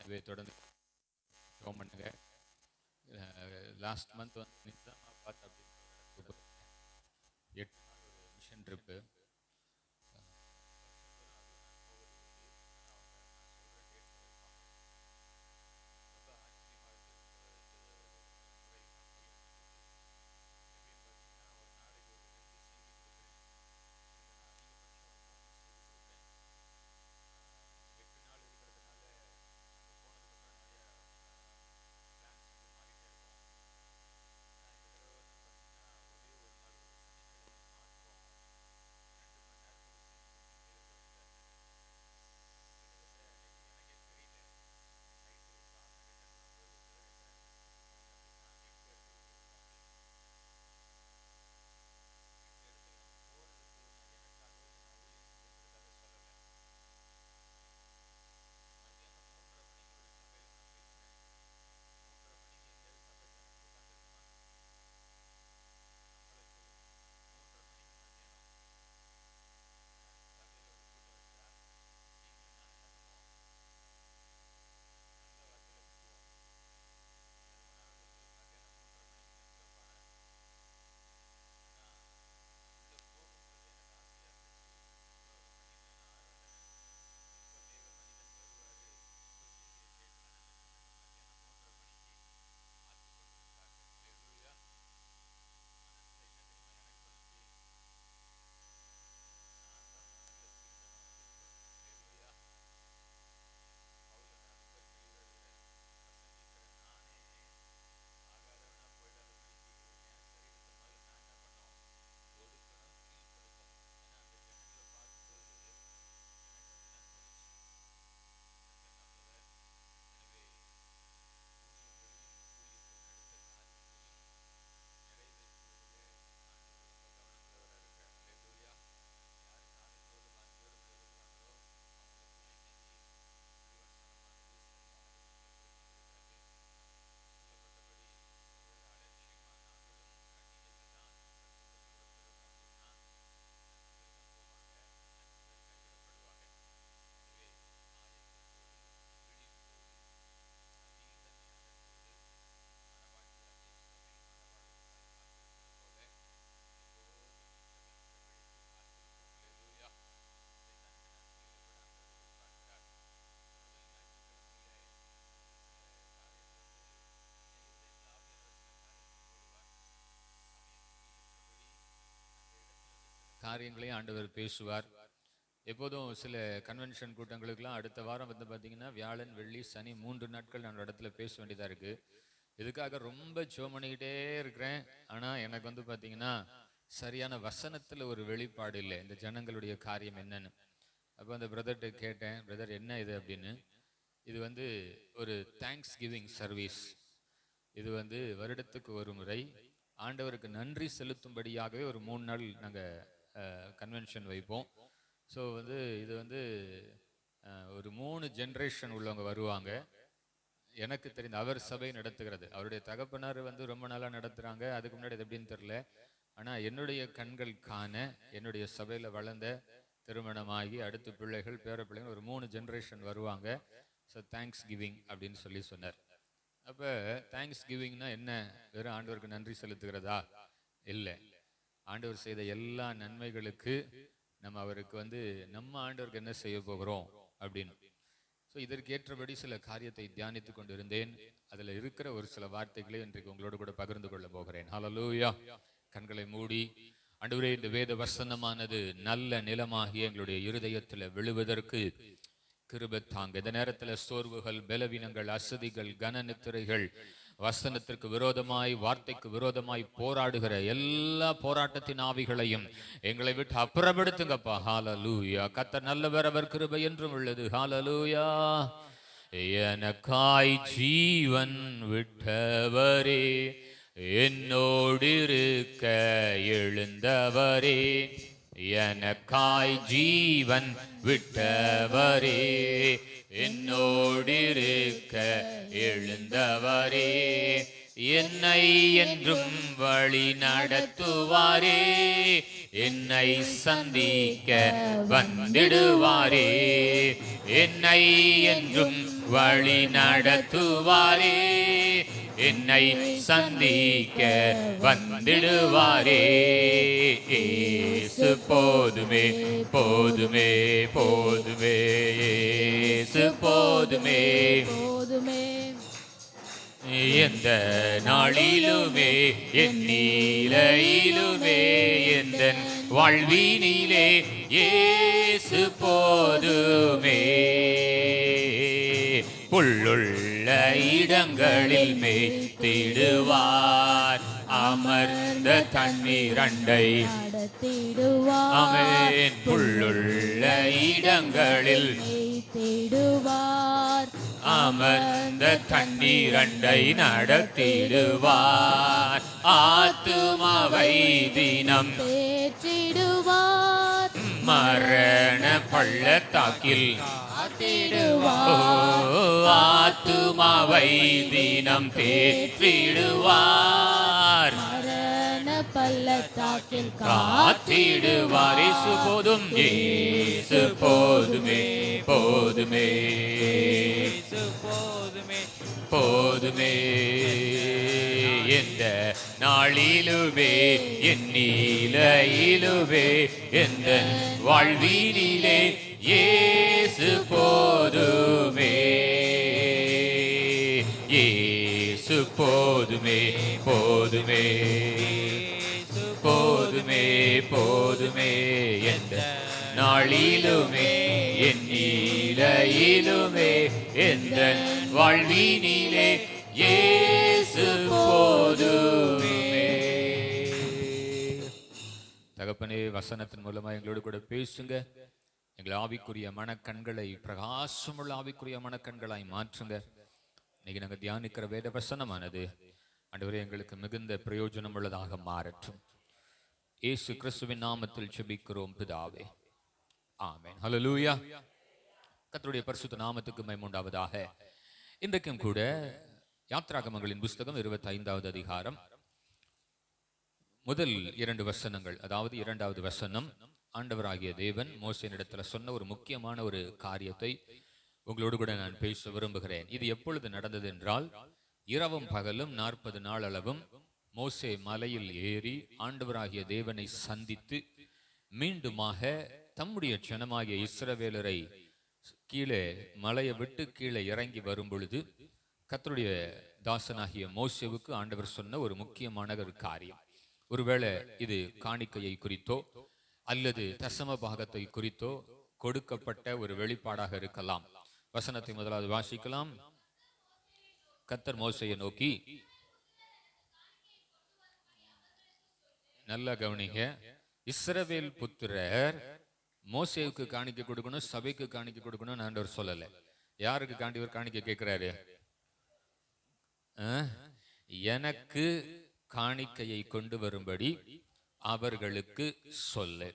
இதை தொடர்ந்து ஜெபம் பண்ணுங்க. லாஸ்ட் மந்த் வந்து நிசாமாபாத் அப்படின்னு ஒரு இடத்துக்கு போயிருந்தேன். 8 நாள் ஒரு மிஷன் ட்ரிப்பு. வருஷந்தோறும் அதுவும் நான் போவது உண்டு. ஆனால் அவங்க நான் சொல்கிற டேட்டில் வைப்பாங்க. ரொம்ப ஆச்சரியமாக இருந்தது. இந்த முறை நான் பகிர்ந்தது எப்படின்னு பார்த்தீங்கன்னா, ஒரு நாளைக்கு ஒரு 2 செய்தி கொடுப்பேன், இல்லைன்னா அதிகபட்சம் ஒரு 3 செய்தி கொடுப்பேன். 8 நாள் இருக்கிறதுனால அங்கே போனதுக்கப்புறம் நிறைய பிளான்ஸ் வந்து மாறிட்டே இருக்கும். ஆனால் இந்த தடவை வந்து பார்த்தீங்கன்னா, ஒரே ஒரு நாள் ஒரு சனிக்கிழமை மாத்திரம் 2 மணி நேரம் ஒரு செய்தி கொடுத்துக்கிட்டே இருந்தேன். கிட்டத்தட்ட அன்னைக்கு எனக்கே தெரியல. நைட்டு காசை ரிட்டர்ன் பண்ணும்போது பிரதர் எத்தனை நிமிஷம் கொடுக்க போறீங்க அப்படின்னா 8 இடத்துல கொடுக்குறோம் அப்படின்னு. 8 இடத்துக்கு நம்ம போறதுக்கு நான் எனக்காகவோ இல்லை நான் ஊழியம் செய்யணுன்றதுக்காக சொல்லலை. மத்தியானம் 3:30 மணிக்கு ஒரு சபையில் நான் பேசினேன். 3:30 மணிக்கு எங்கேயாவது சபை ஜனங்கள் உட்காந்துருக்குமா? நம்மளை சொல்லுங்க. 3:30 மணிக்கு மத்தியானம் சபையில் ஒரு கூட்டம் வச்சா நீங்களும் நானும் என்ன பண்ணுவோம்? நல்ல வார்த்தையில் திட்டுவோம். எவனாவது வந்து மத்தியானம் 3:30 மணிக்கு திறந்து வைப்பானா? ஆனால் உள்ளே போகும்பொழுது எனக்கு ஆசையாக இருந்துச்சு. எப்போ மகிமையான ஆராதனை, எப்போ தேவ மனிதன் வருவார், எப்போ செய்தியை கேட்கலான்னு அந்த ஜனங்கள் மத்தியானம் 3:30 மணிக்கு காத்து கொண்டிருந்தார்கள். அல்லேலூயா. மனசில் என்ன தெரியுமா எனக்கு தோணுச்சு? நான் தான் முதல்ல திருந்தணும் அப்படின்னு தோணுச்சு. அல்லேலூயா. பவுல் தான் ரொம்ப தெளிவாக எழுதுறாரு. பிரசங்கிக்கிற நானே ஆகாதவனா போயிடாதபடிக்கு என் சரீரத்தை முதல்ல நான் என்ன பண்ணணும்? ஒடுக்கணும், கீழ்ப்படுத்தணும். ஏன்னா அந்த ஜனங்களை பார்க்கும்போது எனக்கு அப்படிதான் தோணுச்சு. கர்த்தர் நல்லவர். எனவே ஊழியங்களையும் ஊழியத்திற்கு அடுத்த காரியங்களையும் நிறைவேற்றுவதில் ஆண்டவர் ரொம்ப கவனமுள்ளவராக இருக்கிறார். அல்லேலூயா. யார் தாகத்தோடு வாஞ்சியோடு கூட இருக்கிறாங்களோ அவங்களுக்கெல்லாம் இன்னைக்கு திருவசனமானது சமூகத்தில் போய் கொண்டிருக்கிறது. சொல்லப்பட்டபடி ஒருவேளை அலட்சியமா நாங்களும் கண்ணீரில் தான் கற்றுக்கொண்டு வந்திருந்தோம் அப்படின்னா அநேகர் தான் போவாங்க, அநேகர் கைவிடப்படுவாங்க. எனவே ஆயத்தத்தோடு, விழிப்போடு, அதீத ஞானத்தோடு மணவாட்டியாகிய சபை மணவாளனுக்காய் காத்திருப்பது போல எப்போதும் ஜெபத்தில் விழித்து காத்திருப்போம். அல்லேலூயா. இதைத்தான் இந்த நாட்களில் கூட ஆண்டவர் எதிர்பார்க்கிறார். இந்த முதல் ஞாயிற்றுக்கிழமையில ஒரு சில காரியங்களை வந்து என் இருதயத்தில் ஆவியானவர் சில காரியங்களை போடுவார். சமயத்துக்கு ஏற்றபடி அந்த இடத்துல வந்து சில காரியங்களையும் ஆண்டவர் பேசுவார். எப்போதும் சில கன்வென்ஷன் கூட்டங்களுக்கெல்லாம் அடுத்த வாரம் வந்து பார்த்தீங்கன்னா வியாழன், வெள்ளி, சனி 3 நாட்கள் நான் இடத்துல பேச வேண்டியதாக இருக்கு. இதுக்காக ரொம்ப ஜெபம் பண்ணிக்கிட்டே இருக்கிறேன். ஆனால் எனக்கு வந்து பார்த்தீங்கன்னா சரியான வசனத்தில் ஒரு வெளிப்பாடு இல்லை, இந்த ஜனங்களுடைய காரியம் என்னன்னு. அப்போ அந்த பிரதர்கிட்ட கேட்டேன், பிரதர் என்ன இது அப்படின்னு. இது வந்து ஒரு தேங்க்ஸ் கிவிங் சர்வீஸ். இது வந்து வருடத்துக்கு ஒரு முறை ஆண்டவருக்கு நன்றி செலுத்தும்படியாகவே ஒரு 3 நாள் நாங்கள் கன்வென்ஷன் வைப்போம். ஸோ வந்து இது வந்து ஒரு 3 ஜென்ரேஷன் உள்ளவங்க வருவாங்க. எனக்கு தெரிந்த அவர் சபை நடத்துகிறது. அவருடைய தகப்பனார் வந்து ரொம்ப நாளாக நடத்துகிறாங்க. அதுக்கு முன்னாடி இது எப்படின்னு தெரில. ஆனால் என்னுடைய கண்கள் காண என்னுடைய சபையில் வளர்ந்த திருமணமாகி அடுத்து பிள்ளைகள் பேர பிள்ளைகள் ஒரு 3 ஜென்ரேஷன் வருவாங்க. ஸோ தேங்க்ஸ் கிவிங் அப்படின்னு சொன்னார். அப்போ தேங்க்ஸ் கிவிங்னா என்ன? வெறும் ஆண்டவருக்கு நன்றி செலுத்துகிறதா? இல்லை. ஆண்டவர் செய்த எல்லா நன்மைகளுக்கு நம்ம அவருக்கு வந்து நம்ம ஆண்டவருக்கு என்ன செய்ய போகிறோம் அப்படின்னு. ஸோ இதற்கு ஏற்றபடி சில காரியத்தை தியானித்து கொண்டு இருந்தேன். அதில் இருக்கிற ஒரு சில வார்த்தைகளை இன்றைக்கு உங்களோடு கூட பகிர்ந்து கொள்ள போகிறேன். ஹல்லேலூயா. கண்களை மூடி, ஆண்டவரே, இந்த வேத வசனமானது நல்ல நிலமாகிய எங்களுடைய இருதயத்தில் விழுவதற்கு கிருபை தாங்க. இந்த நேரத்தில் சோர்வுகள், பலவீனங்கள், அசதிகள், கனநித்திரைகள், வசனத்திற்கு விரோதமாய், வார்த்தைக்கு விரோதமாய் போராடுகிற எல்லா போராட்டத்தின் ஆவிகளையும் எங்களை விட்டு அப்புறப்படுத்துங்கப்பா. ஹல்லேலூயா. கர்த்தர் நல்லவர், அவர் கிருபை என்றும் உள்ளது. ஹல்லேலூயா. எனக்காய் ஜீவன் விட்டவரே, என்னோடு இருக்க எழுந்தவரே, எனக்காய் ஜீவன் விட்டவரே, என்னோடிருக்க எழுந்தவரே, என்னை என்றும் வழி நடத்துவாரே, என்னை சந்திக்க வந்திடுவாரே, என்னை என்றும் வழி நடத்துவாரே, என்னை சந்திக்க வந்திடுவாரே. இயேசு போதுமே போதுமே போதுமே, இயேசு போதுமே போதுமே. எந்த நாளிலுமே என் நீலையிலுமே எந்த வாழ்வினிலே இயேசு போதுமே. புல்லுள்ள இடங்களில் மேய்த்திடுவார், அமர்ந்த தண்ணீர் அண்டை நடத்திடுவார். ஆமென். புல்லுள்ள இடங்களில் மேய்த்திடுவார், அமர்ந்த தண்ணீர் அண்டை நடத்திடுவார். ஆத்துமாவை தினம் தேற்றிடுவார், மரண பள்ளத்தாக்கில் காத்திடுவார். ஆத்துமாவை தினம் தேற்றிடுவார், மரண பள்ளத்தாக்கில் காத்திடுவார். இயேசு போதும், இயேசு போதுமே போதுமே போதுமே. எந்த நாளிலுமே என் நீலையிலுமே எந்த வாழ்வினிலே இயேசு போதுமே. இயேசு போதுமே போதுமே போதுமே போதுமே. எந்த நாளிலுமே என் நீலையிலுமே எந்த வாழ்வினிலே இயேசு போதுமே. தகப்பனே, வசனத்தின் மூலமா எங்களோடு கூட பேசுங்க. எங்கள் ஆவிக்குரிய மனக்கண்களை பிரகாசமுள்ள ஆவிக்குரிய மனக்கண்களாய் மாற்றுங்க. இன்னைக்கு நாங்கள் தியானிக்கிற வேத வசனமானது ஆண்டவரே எங்களுக்கு மிகுந்த பிரயோஜனம் உள்ளதாக மாறட்டும். இயேசு கிறிஸ்துவின் நாமத்தில் ஜெபிக்கிறோம் பிதாவே, ஆமென். ஹல்லேலூயா. கர்த்தருடைய பரிசுத்த நாமத்துக்கு மகிமை உண்டாவதாக. இன்றைக்கும் கூட யாத்ராகமங்களின் புஸ்தகம் 25வது அதிகாரம் முதல் 2 வசனங்கள், அதாவது 2வது வசனம், ஆண்டவராகிய தேவன் மோசேயினிடத்துல சொன்ன ஒரு முக்கியமான ஒரு காரியத்தை உங்களோடு கூட நான் பேச விரும்புகிறேன். இது எப்பொழுது நடந்தது என்றால், இரவும் பகலும் 40 நாள் அளவும் மோசே மலையில் ஏறி ஆண்டவராகிய தேவனை சந்தித்து மீண்டுமாக தம்முடைய ஜனமாகிய இஸ்ரவேலரை கீழே மலையை விட்டு கீழே இறங்கி வரும் பொழுது கர்த்தருடைய தாசனாகிய மோசேவுக்கு ஆண்டவர் சொன்ன ஒரு முக்கியமான ஒரு காரியம். ஒருவேளை இது காணிக்கையை குறித்தோ அல்லது தசம பாகத்தை குறித்தோ கொடுக்கப்பட்ட ஒரு வெளிப்பாடாக இருக்கலாம். வசனத்தை முதலாவது வாசிக்கலாம். கர்த்தர் மோசேயை நோக்கி, நல்லா கவனிங்க, இஸ்ரவேல் புத்திரர் மோசேவுக்கு காணிக்கை கொடுக்கணும், சபைக்கு காணிக்கை கொடுக்கணும் ஆண்டவர் சொல்லல. யாருக்கு காணிக்கை கேட்கிறாரு? எனக்கு காணிக்கையை கொண்டு வரும்படி அவர்களுக்கு சொல்லு.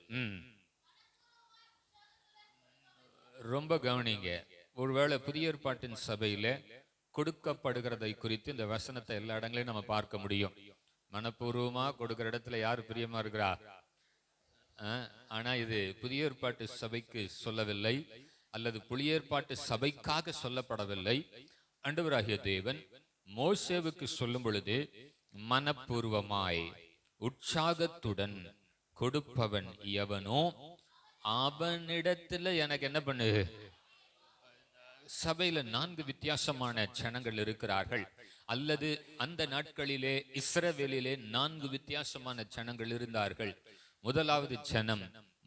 ரொம்ப கவனிங்க. ஒருவேளை புதிய ஏற்பாட்டின் சபையில கொடுக்கப்படுகிறதை குறித்து இந்த வசனத்தை எல்லா இடங்களையும் நம்ம பார்க்க முடியும். மனப்பூர்வமா கொடுக்கிற இடத்துல யாரு பிரியமா இருக்கிறா? ஆனா இது புதிய ஏற்பாட்டு சபைக்கு சொல்லவில்லை, அல்லது புதிய ஏற்பாட்டு சபைக்காக சொல்லப்படவில்லை. ஆண்டவராகிய தேவன் மோசேவுக்கு சொல்லும் பொழுது மனப்பூர்வமாய் உற்சாகத்துடன் கொடுப்பவன் எவனோ அவனிடத்துல எனக்கு என்ன பண்ணு. சபையில 4 வித்தியாசமான ஜனங்கள் இருக்கிறார்கள், அல்லது அந்த நாட்களிலே இஸ்ரவேலிலே 4 வித்தியாசமான ஜனங்கள் இருந்தார்கள். முதலாவது ஜனம்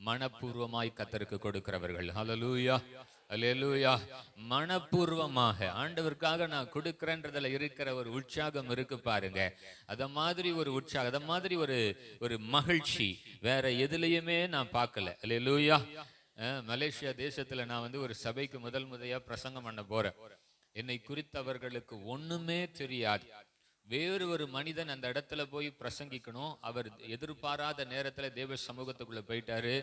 மனப்பூர்வமாய் கர்த்தருக்கு கொடுக்கிறவர்கள். ஹல்லேலூயா அல்லேலூயா. மனப்பூர்வமாக ஆண்டவருக்காக நான் கொடுக்கிறேன்றதுல இருக்கிற ஒரு உற்சாகம் இருக்கு பாருங்க. அத மாதிரி ஒரு உற்சாகம், அத மாதிரி ஒரு மகிழ்ச்சி வேற எதுலயுமே நான் பார்க்கல. அல்லேலூயா. மலேசியா தேசத்துல நான் ஒரு சபைக்கு முதல் முறையா பிரசங்கம் பண்ண போறேன். என்னை குறித்தவர்களுக்கு ஒண்ணுமே தெரியாது. வேறு ஒரு மனிதன் அந்த இடத்துல போய் பிரசங்கிக்கணும். அவர் எதிர்பாராத நேரத்துல தேவ சமூகத்துக்குள்ள போயிட்டாரு.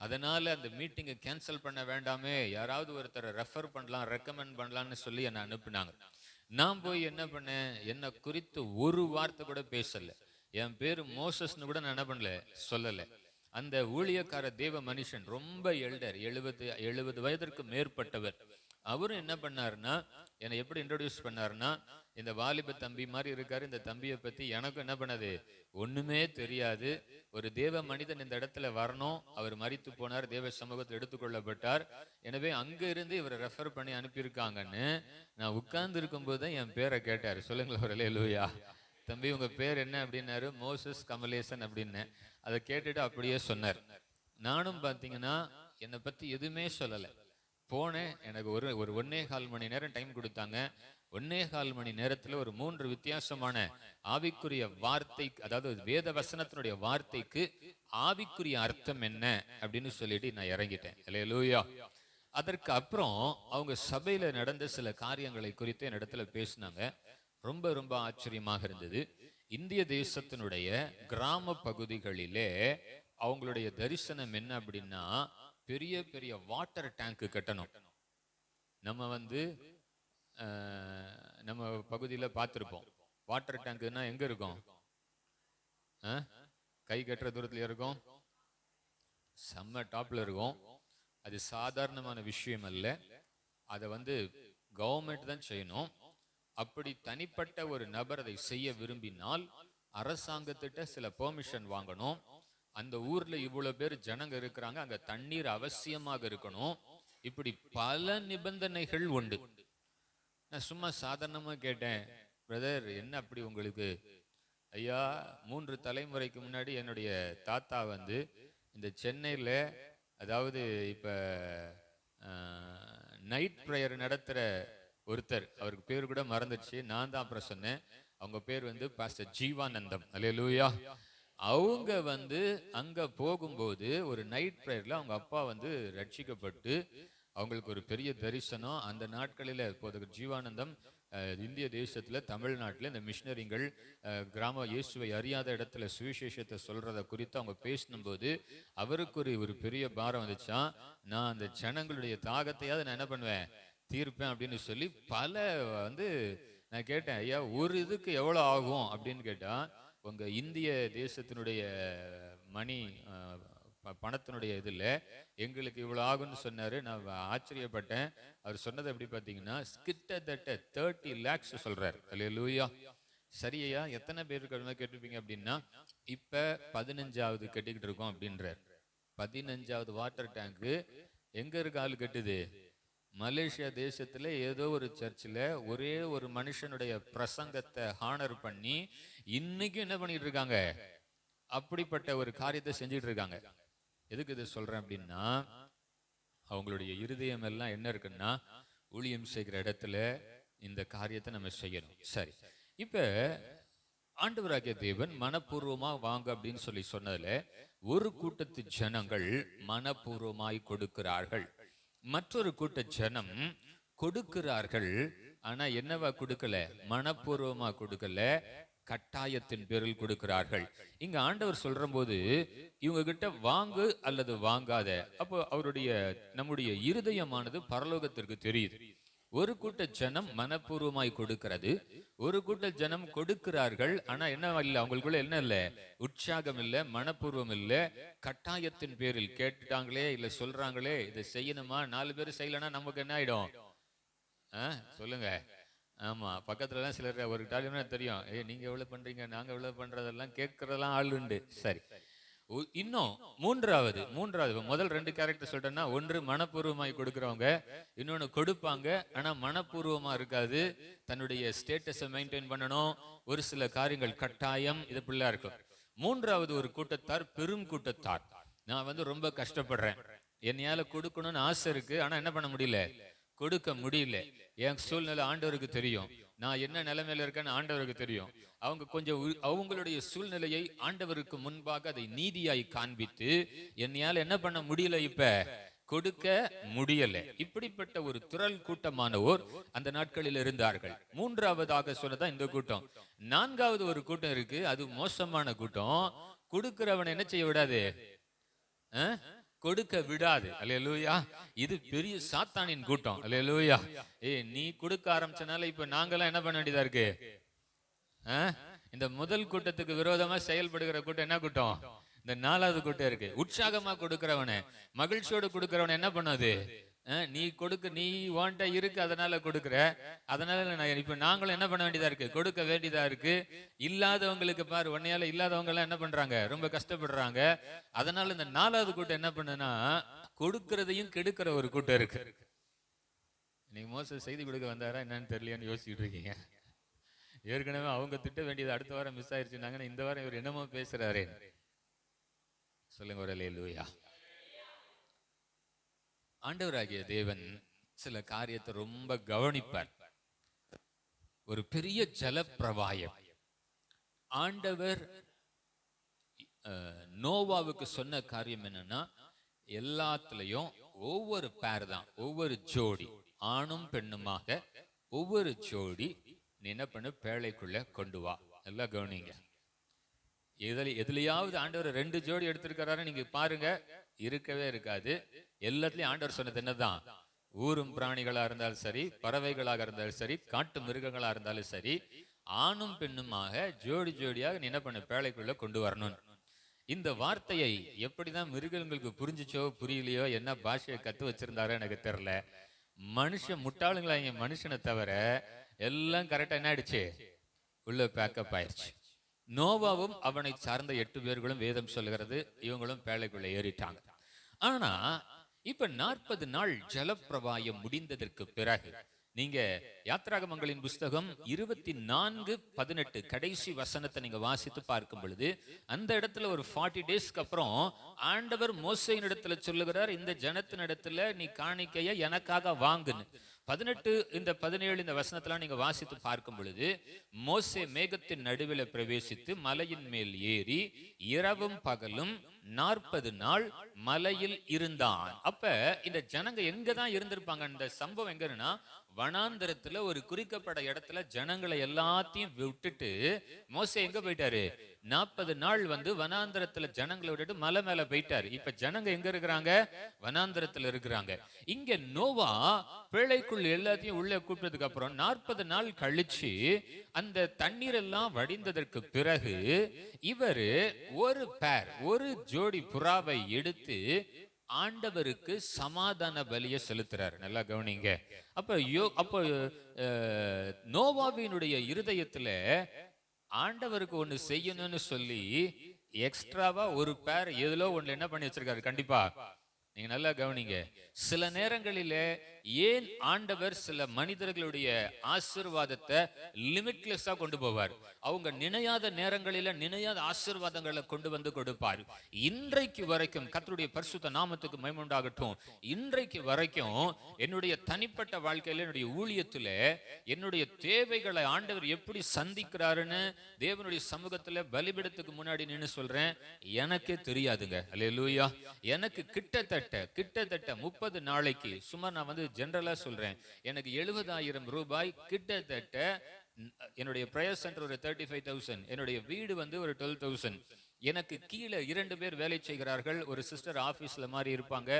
அதனால அந்த மீட்டிங்கை கேன்சல் பண்ண வேண்டாமே, யாராவது ஒருத்தரை ரெஃபர் பண்ணலாம், ரெக்கமெண்ட் பண்ணலாம்னு சொல்லி என்னை அனுப்புனாங்க. நான் போய் என்ன பண்ணேன், என்னை குறித்து ஒரு வார்த்தை கூட பேசல. என் பேரு மோசஸ்னு கூட நான் என்ன பண்ணல, சொல்லல. அந்த ஊழியக்கார தேவ மனுஷன் ரொம்ப எல்டர், 70 வயதிற்கு மேற்பட்டவர். அவரும் என்ன பண்ணாருன்னா, என்னை எப்படி இன்ட்ரோடியூஸ் பண்ணாருன்னா, இந்த வாலிப தம்பி மாதிரி இருக்காரு, இந்த தம்பியை பத்தி எனக்கும் என்ன பண்ணது ஒண்ணுமே தெரியாது. ஒரு தேவ மனிதன் இந்த இடத்துல வரணும், அவர் மரித்து போனார், தேவ சமூகத்தில் எடுத்துக்கொள்ளப்பட்டார், எனவே அங்க இருந்து இவரை ரெஃபர் பண்ணி அனுப்பியிருக்காங்கன்னு நான் உட்கார்ந்து இருக்கும்போது தான் என் பேரை கேட்டாரு. சொல்லுங்களேன் ஒரு அல்லேலூயா. தம்பி உங்க பேர் என்ன அப்படின்னாரு. மோசஸ் கமலேசன் அப்படின்னு. அதை கேட்டுட்டு அப்படியே சொன்னார். நானும் பாத்தீங்கன்னா என்னை பத்தி எதுவுமே சொல்லலை. போனேன். எனக்கு ஒரு 1.25 மணி நேரம் டைம் கொடுத்தாங்க. 1.25 மணி நேரத்துல ஒரு 3 வித்தியாசமான ஆவிக்குரிய வார்த்தை, அதாவது வேத வசனத்தினுடைய வார்த்தைக்கு ஆவிக்குரிய அர்த்தம் என்ன அப்படின்னு சொல்லிட்டு நான் இறங்கிட்டேன். அல்லேலூயா. அதற்கு அப்புறம் அவங்க சபையில நடந்த சில காரியங்களை குறித்து என்னிடத்துல பேசினாங்க. ரொம்ப ரொம்ப ஆச்சரியமாக இருந்தது. இந்திய தேசத்தினுடைய கிராம பகுதிகளிலே அவங்களுடைய தரிசனம் என்ன அப்படின்னா, பெரிய பெரிய வாட்டர் டேங்க் கட்டணும். நம்ம நம்ம பகுதியில பார்த்திருப்போம். வாட்டர் டேங்க்னா எங்க இருக்கும்? கை கட்டுற தூரத்துல இருக்கும், செம்ம டாப்ல இருக்கும். அது சாதாரணமான விஷயம் அல்ல. அதை கவர்மெண்ட் தான் செய்யணும். அப்படி தனிப்பட்ட ஒரு நபர் அதை செய்ய விரும்பினால் அரசாங்கத்திட்ட சில பெர்மிஷன் வாங்கணும். அந்த ஊர்ல இவ்வளவு பேர் ஜனங்க இருக்கிறாங்க, அங்க தண்ணீர் அவசியமாக இருக்கணும். இப்படி பல நிபந்தனைகள் உண்டு. நான் சும்மா சாதாரணமா கேட்டேன், பிரதர் என்ன அப்படி உங்களுக்கு? ஐயா, 3 தலைமுறைக்கு முன்னாடி என்னுடைய தாத்தா இந்த சென்னையில, அதாவது இப்ப நைட் பிரேயர் நடத்துற ஒருத்தர், அவருக்கு பேர் கூட மறந்துடுச்சு, நான் தான் அப்புறம் சொன்னேன். அவங்க பேர் பாஸ்டர் ஜீவானந்தம். அல்லேலூயா. அவங்க அங்க போகும்போது ஒரு நைட் பிரேயர்ல அவங்க அப்பா ரட்சிக்கப்பட்டு அவங்களுக்கு ஒரு பெரிய தரிசனம். அந்த நாட்களில் போதகர் ஜீவானந்தம் இந்திய தேசத்துல, தமிழ்நாட்டில் இந்த மிஷினரிகள் கிராம இயேசுவை அறியாத இடத்துல சுவிசேஷத்தை சொல்றத குறித்து அவங்க பேசினும்போது அவருக்கு ஒரு பெரிய பாரம் வந்துச்சான். நான் அந்த ஜனங்களுடைய தாகத்தையாவது நான் என்ன பண்ணுவேன், தீர்ப்பேன் அப்படின்னு சொல்லி பல நான் கேட்டேன், ஐயா ஒரு இதுக்கு எவ்வளவு ஆகும் அப்படின்னு கேட்டா, உங்க இந்திய தேசத்தினுடைய மணி பணத்தினுடைய இதுல எங்களுக்கு இவ்வளவு ஆகும்னு சொன்னாரு. நான் ஆச்சரியப்பட்டேன். அவர் சொன்னது எப்படி பாத்தீங்கன்னா, கிட்டத்தட்ட 30 lakhs சொல்றாரு. அல்லேலூயா. சரியா, எத்தனை பேருக்கு கேட்டிருப்பீங்க அப்படின்னா, இப்ப 15வது கட்டிக்கிட்டு இருக்கோம் அப்படின்றார். 15வது வாட்டர் டேங்க் எங்க இருக்க ஆள் கட்டுது? மலேசியா தேசத்துல ஏதோ ஒரு சர்ச்சில் ஒரே ஒரு மனுஷனுடைய பிரசங்கத்தை ஹானர் பண்ணி இன்னைக்கு என்ன பண்ணிட்டு இருக்காங்க, அப்படிப்பட்ட ஒரு காரியத்தை செஞ்சுட்டு இருக்காங்க. எதுக்கு இதை சொல்றேன் அப்படின்னா, அவங்களுடைய இருதயம் எல்லாம் என்ன இருக்குன்னா, ஊழியம் செய்கிற இடத்துல இந்த காரியத்தை நம்ம செய்யணும். சரி, இப்ப ஆண்டவராகிய தேவன் மனப்பூர்வமா வாங்க அப்படின்னு சொல்லி சொன்னதுல ஒரு கூட்டத்து ஜனங்கள் மனப்பூர்வமாய் கொடுக்கிறார்கள், மற்றொரு கூட்ட ஜனம் கொடுக்கிறார்கள். ஆனா என்னவா கொடுக்கல? மனப்பூர்வமா கொடுக்கல, கட்டாயத்தின் பேரில் கொடுக்கிறார்கள். இங்க ஆண்டவர் சொல்ற போது இவங்க கிட்ட வாங்கு அல்லது வாங்காத, அப்போ நம்முடைய இருதயமானது பரலோகத்திற்கு தெரியுது. ஒரு கூட்ட ஜனம் மனப்பூர்வமாய் கொடுக்கிறது, ஒரு கூட்ட ஜனம் கொடுக்கிறார்கள். ஆனா என்ன இல்லை, அவங்களுக்குள்ள என்ன இல்லை? உற்சாகம் இல்லை, மனப்பூர்வம் இல்லை. கட்டாயத்தின் பேரில் கேட்டுட்டாங்களே, இல்ல சொல்றாங்களே இதை செய்யணுமா, 4 பேர் செய்யலன்னா நமக்கு என்ன ஆயிடும்? சொல்லுங்க. ஆமா, பக்கத்துல எல்லாம் சிலர் ஒரு டாலியம்னா தெரியும், நீங்க எவ்வளவு பண்றீங்க, நாங்க எவ்வளவு பண்றதெல்லாம் கேட்கறதெல்லாம் ஆள் உண்டு. சரி, இன்னும் மூன்றாவது முதல் 2 கேரக்டர் சொல்றேன்னா, ஒன்று மனப்பூர்வமாய் கொடுக்கிறவங்க, இன்னொன்னு கொடுப்பாங்க ஆனா மனப்பூர்வமா இருக்காது, தன்னுடைய ஸ்டேட்டஸை மெயின்டைன் பண்ணணும், ஒரு சில காரியங்கள் கட்டாயம், இது பிள்ளை இருக்கும். மூன்றாவது ஒரு கூட்டத்தார், பெரும் கூட்டத்தார். நான் ரொம்ப கஷ்டப்படுறேன், என்னையால கொடுக்கணும்னு ஆசை இருக்கு, ஆனா என்ன பண்ண முடியல, கொடுக்க முடியல. என் சூழ்நிலை ஆண்டவருக்கு தெரியும், நான் என்ன நிலைமையில இருக்கேன்னு ஆண்டவருக்கு தெரியும். அவங்க கொஞ்சம் அவங்களுடைய சூழ்நிலையை ஆண்டவருக்கு முன்பாக அதை நீதியாய் காண்பித்து, என்னையால என்ன பண்ண முடியல, இப்ப கொடுக்க முடியல. இப்படிப்பட்ட ஒரு திரள் கூட்டமானோர் அந்த நாட்களில் இருந்தார்கள். மூன்றாவதாக சொன்னதான் இந்த கூட்டம். 4வது ஒரு கூட்டம் இருக்கு, அது மோசமான கூட்டம். கொடுக்கிறவன் என்ன செய்ய விடாது, கொடுக்க விடாது. அல்லேலூயா. இது பெரிய சாத்தானின் கூட்டம். அல்லேலூயா. நீ கொடுக்க ஆரம்பிச்சனால இப்ப நாங்கெல்லாம் என்ன பண்ண வேண்டியதா இருக்கு? இந்த முதல் கூட்டத்துக்கு விரோதமா செயல்படுகிற கூட்டம் என்ன கூட்டம்? இந்த 4வது கூட்டம் இருக்கு. உற்சாகமா கொடுக்கிறவன, மகிழ்ச்சியோடு கொடுக்கிறவன என்ன பண்ணாது, நீ கொடுக்க, நீ வாண்ட இருக்கு அதனால கொடுக்குற, அதனால நான் இப்ப நாங்களும் என்ன பண்ண வேண்டியதா இருக்கு, கொடுக்க வேண்டியதா இருக்கு. இல்லாதவங்களுக்கு பாரு, உன்னையால இல்லாதவங்க எல்லாம் என்ன பண்றாங்க, ரொம்ப கஷ்டப்படுறாங்க. அதனால இந்த 4வது கூட்டம் என்ன பண்ணுனா, கொடுக்கறதையும் கெடுக்கிற ஒரு கூட்டம் இருக்கு. இன்னைக்கு மோசஸ் செய்தி கொடுக்க வந்தாரா என்னன்னு தெரியலையான்னு யோசிச்சுட்டு இருக்கீங்க. ஏற்கனவே அவங்க திட்ட வேண்டியது அடுத்த வாரம் மிஸ் ஆயிருச்சுனாங்கன்னா, இந்த வாரம் இவர் என்னமோ பேசுறாரே. சொல்லுங்க ஒரு அல்லேலூயா. ஆண்டவராகிய தேவன் சில காரியத்தை ரொம்ப கவனிப்பார். ஒரு பெரிய ஜலப்பிரவாயம் ஆண்டவர் நோவாவுக்கு சொன்ன காரியம் என்னன்னா, எல்லாத்துலயும் ஒவ்வொரு பேர் தான், ஒவ்வொரு ஜோடி, ஆணும் பெண்ணுமாக ஒவ்வொரு ஜோடி நீ என்ன பண்ணு, பேழைக்குள்ள கொண்டு வா. எல்லாம் கவனிங்க. எதுலயாவது ஆண்டவர் 2 ஜோடி எடுத்திருக்கிறாரு நீங்க பாருங்க, இருக்கவே இருக்காது. எல்லாத்துலயும் ஆண்டவர் சொன்னது என்னதான், ஊரும் பிராணிகளா இருந்தாலும் சரி, பறவைகளாக இருந்தாலும் சரி, காட்டு மிருகங்களா இருந்தாலும் சரி, ஆணும் பெண்ணுமாக ஜோடி ஜோடியாக நீ என்ன பண்ண, பேழைக்குள்ள கொண்டு வரணும். இந்த வார்த்தையை எப்படிதான் மிருகங்களுக்கு புரிஞ்சுச்சோ புரியலையோ, என்ன பாஷையை கத்து வச்சிருந்தாரோ எனக்கு தெரியல. மனுஷன் முட்டாளுங்களா, இங்க மனுஷனை தவிர எல்லாம் கரெக்டா என்ன ஆயிடுச்சு, உள்ள பேக்கப் ஆயிடுச்சு. நோவாவும் அவனை சார்ந்த 8 பேர்களும் வேதம் சொல்லுகிறது, இவங்களும் பேழைக்குள்ள ஏறிட்டாங்க. ஆனா இப்ப 40 நாள் ஜலப்பிரவாயம் முடிந்ததற்கு பிறகு நீங்க யாத்ராகமங்களின் புஸ்தகம் 24:18 கடைசி வசனத்தை நீங்க வாசித்து பார்க்கும் பொழுது, அந்த இடத்துல ஒரு 40 டேஸ்க்கு அப்புறம் ஆண்டவர் மோசேயின் இடத்துல சொல்லுகிறார், இந்த ஜனத்தின் இடத்துல நீ காணிக்கைய எனக்காக வாங்குன்னு. 18 இந்த 17 இந்த வசனத்தெல்லாம் நீங்க வாசித்து பார்க்கும் பொழுது, மோசே மேகத்தின் நடுவில் பிரவேசித்து மலையின் மேல் ஏறி இரவும் பகலும் 40 நாள் மலையில் இருந்தான். அப்ப இந்த ஜனங்க எங்கதான் இருந்திருப்பாங்க? இந்த சம்பவம் எங்கன்னா, வனாந்தரத்துல ஒரு குறிக்கப்பட்ட இடத்துல ஜனங்களை எல்லாத்தையும் விட்டுட்டு மோசே எங்க போயிட்டாரு, 40 நாள் வனாந்தரத்துல ஜனங்களை விட்டுட்டு மலை மேல போயிட்டாரு. இப்ப ஜனங்க எங்க இருக்கிறாங்க, வனாந்தரத்துல இருக்கிறாங்க. இங்க நோவா பேழைக்குள் எல்லாத்தையும் உள்ள கூப்பிட்டதுக்கு அப்புறம் 40 நாள் கழிச்சு அந்த தண்ணீர் எல்லாம் வடிந்ததற்கு பிறகு இவரு ஒரு ஜோடி புறாவை எடுத்து ஆண்டவருக்கு சமாதான பலியை செலுத்துறார். நல்லா கவனிங்க. அப்ப நோவாவினுடைய இருதயத்துல ஆண்டவருக்கு ஒண்ணு செய்யணும்னு சொல்லி எக்ஸ்ட்ராவா ஒரு பேர் எதுலோ ஒண்ணு என்ன பண்ணி வச்சிருக்காரு. கண்டிப்பா நீங்க நல்லா கவனிங்க. சில நேரங்களிலே ஏன் ஆண்டவர் சில மனிதர்களுடைய ஆசீர்வாதத்தை லிமிட்லெஸ்ஸா கொண்டு போவார். அவங்க நினையாத நேரங்களில நினையாத ஆசீர்வாதங்களை கொண்டு வந்து கொடுப்பார். இன்றைக்கு வரைக்கும் கர்த்தருடைய பரிசுத்த நாமத்துக்கு மகிமை உண்டாகட்டும். இன்றைக்கு வரைக்கும் என்னுடைய தனிப்பட்ட வாழ்க்கையில, என்னுடைய ஊழியத்துல என்னுடைய தேவைகளை ஆண்டவர் எப்படி சந்திக்கிறாருன்னு தேவனுடைய சமூகத்துல பலிபீடத்துக்கு முன்னாடி நின்னு சொல்றேன், எனக்கே தெரியாதுங்க. அல்லேலூயா. எனக்கு கிட்டத்தட்ட 30 நாளைக்கு சுமார், நான் ஜெனரலா சொல்றேன், எனக்கு 70,000 ரூபாய் கிட்டத்தட்ட. என்னுடைய பிரேயர் சென்டர் ஒரு 35,000, என்னுடைய வீடு ஒரு 12,000. எனக்கு கீழே 2 பேர் வேலை செய்கிறார்கள். ஒரு சிஸ்டர் ஆபீஸ்ல மாதிரி இருப்பாங்க,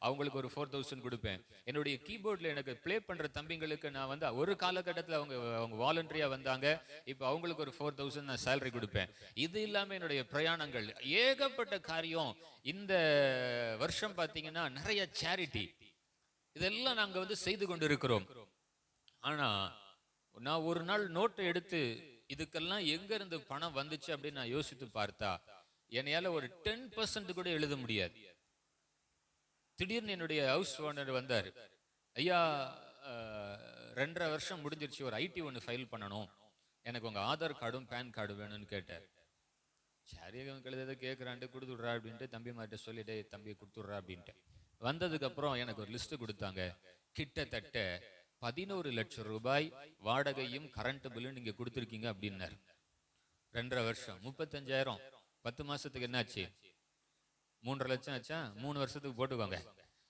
அவங்களுக்கு ஒரு 4,000 கொடுப்பேன். என்னுடைய கீபோர்ட்ல எனக்கு பிளே பண்ற தம்பிங்களுக்கு நான் ஒரு காலகட்டத்தில் அவங்க வாலண்டரியா வந்தாங்க, இப்ப அவங்களுக்கு ஒரு 4,000 நான் சேலரி கொடுப்பேன். இது இல்லாம என்னுடைய பிரயாணங்கள் ஏகப்பட்ட காரியம். இந்த வருஷம் பாத்தீங்கன்னா நிறைய சேரிட்டி, இதெல்லாம் நாங்க செய்து கொண்டிருக்கிறோம். ஆனா நான் ஒரு நாள் நோட்டை எடுத்து இதுக்கெல்லாம் எங்க இருந்து பணம் வந்துச்சு அப்படின்னு நான் யோசித்து பார்த்தா, என்னையால ஒரு 10% கூட எழுத முடியாது. திடீர்னு என்னுடைய ஹவுஸ் ஓனர் வந்தார். ஐயா, 2.5 வருஷம் முடிஞ்சிருச்சு, ஒரு ஐடி ஒன்று ஃபைல் பண்ணணும், எனக்கு உங்க ஆதார் கார்டும் பேன் கார்டு வேணும்னு கேட்டார். சரி, கழுத கேட்குறான்ட்டு கொடுத்துட்றா அப்படின்ட்டு தம்பி மாட்ட சொல்லிட்டு தம்பி கொடுத்துட்றா அப்படின்ட்டு வந்ததுக்கு அப்புறம் எனக்கு ஒரு லிஸ்ட் கொடுத்தாங்க. கிட்டத்தட்ட 11 லட்சம் ரூபாய் வாடகையும் கரண்ட் பில்லும் நீங்க கொடுத்துருக்கீங்க அப்படின்னாரு. 2.5 வருஷம் 35,000, 10 மாசத்துக்கு என்னாச்சு, 3.5 லட்சம் ஆச்சா. 3 வருஷத்துக்கு போட்டுக்கோங்க.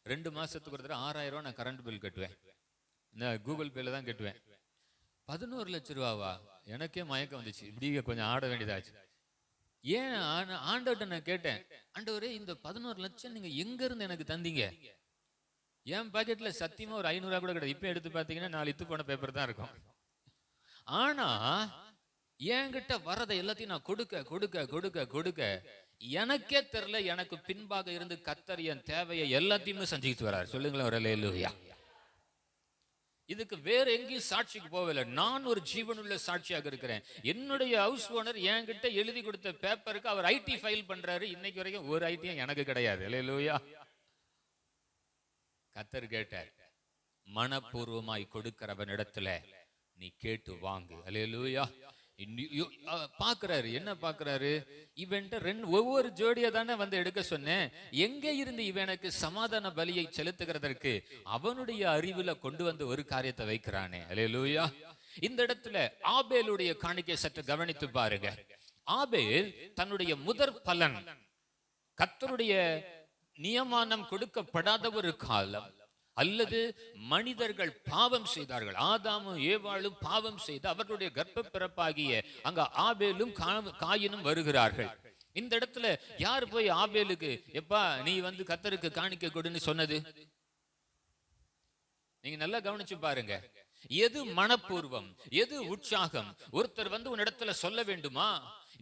2 மாசத்துக்கு ஒரு தடவை 6,000 நான் கரண்ட் பில் கட்டுவேன், நான் கூகுள் பேல தான் கட்டுவேன். 11 லட்சம் ரூபாவா? எனக்கே மயக்கம் வந்துச்சு, இப்படி கொஞ்சம் ஆட வேண்டியதாச்சு. ஏன் ஆண்டவர்கிட்ட நான் கேட்டேன், ஆண்டவரே இந்த 11 லட்சம் நீங்க எங்க இருந்து எனக்கு தந்தீங்க? என் பாக்கெட்ல சத்தியமா ஒரு 500 கூட கிடையாது. இப்ப எடுத்து பாத்தீங்கன்னா 4 இத்து போன பேப்பர் தான் இருக்கும். ஆனா என்கிட்ட வரதை எல்லாத்தையும் நான் கொடுக்க கொடுக்க கொடுக்க கொடுக்க எனக்கே தெரியல, எனக்கு பின்பாக இருந்து கர்த்தர் என் தேவையை எல்லாத்தையுமே செஞ்சுக்கிட்டு வர்றாரு. சொல்லுங்களேன் ஒரு அல்லேலூயா. இதுக்கு வேற எங்கேயும் சாட்சிக்கு போகல. நான் ஒரு ஜீவனுள்ள சாட்சியாக இருக்கிறேன். என்னுடைய ஹவுஸ் ஓனர் என்கிட்ட எழுதி கொடுத்த பேப்பருக்கு அவர் ஐடி ஃபைல் பண்றாரு. இன்னைக்கு வரைக்கும் ஒரு ஐடியும் எனக்கு கிடையாது. அல்லேலூயா. கர்த்தர் கேட்டார், மனப்பூர்வமாய் கொடுக்கிறவன் இடத்துல நீ கேட்டு வாங்கு. அல்லேலூயா. பாக்குறாரு, என்ன பாக்குறாரு, இவன்ட்ட ஒவ்வொரு ஜோடியை தானே வந்து எடுக்க சொன்னேன், எங்க இருந்து இவனுக்கு சமாதான பலியை செலுத்துகிறதற்கு அவனுடைய அறிவுல கொண்டு வந்து ஒரு காரியத்தை வைக்கிறானே. அல்லேலூயா. இந்த இடத்துல ஆபேலுடைய காணிக்கை சற்று கவனித்து பாருங்க. ஆபேல் தன்னுடைய முதற் பலன், கர்த்தருடைய நியமனம் கொடுக்கப்படாத ஒரு காலம், அல்லது மனிதர்கள் பாவம் செய்தார்கள், ஆதாமும் ஏவாளும் பாவம் செய்து அவர்களுடைய கர்ப்ப பிறப்பாகிய அங்க ஆபேலும் காயினும் வருகிறார்கள். இந்த இடத்துல யார் போய் ஆபேலுக்கு எப்பா நீ வந்து கர்த்தருக்கு காணிக்கை கொடுன்னு சொன்னது? நீங்க நல்லா கவனிச்சு பாருங்க. எது மனப்பூர்வம், எது உற்சாகம்? ஒருத்தர் வந்து உன்னிடத்துல சொல்ல வேண்டுமா,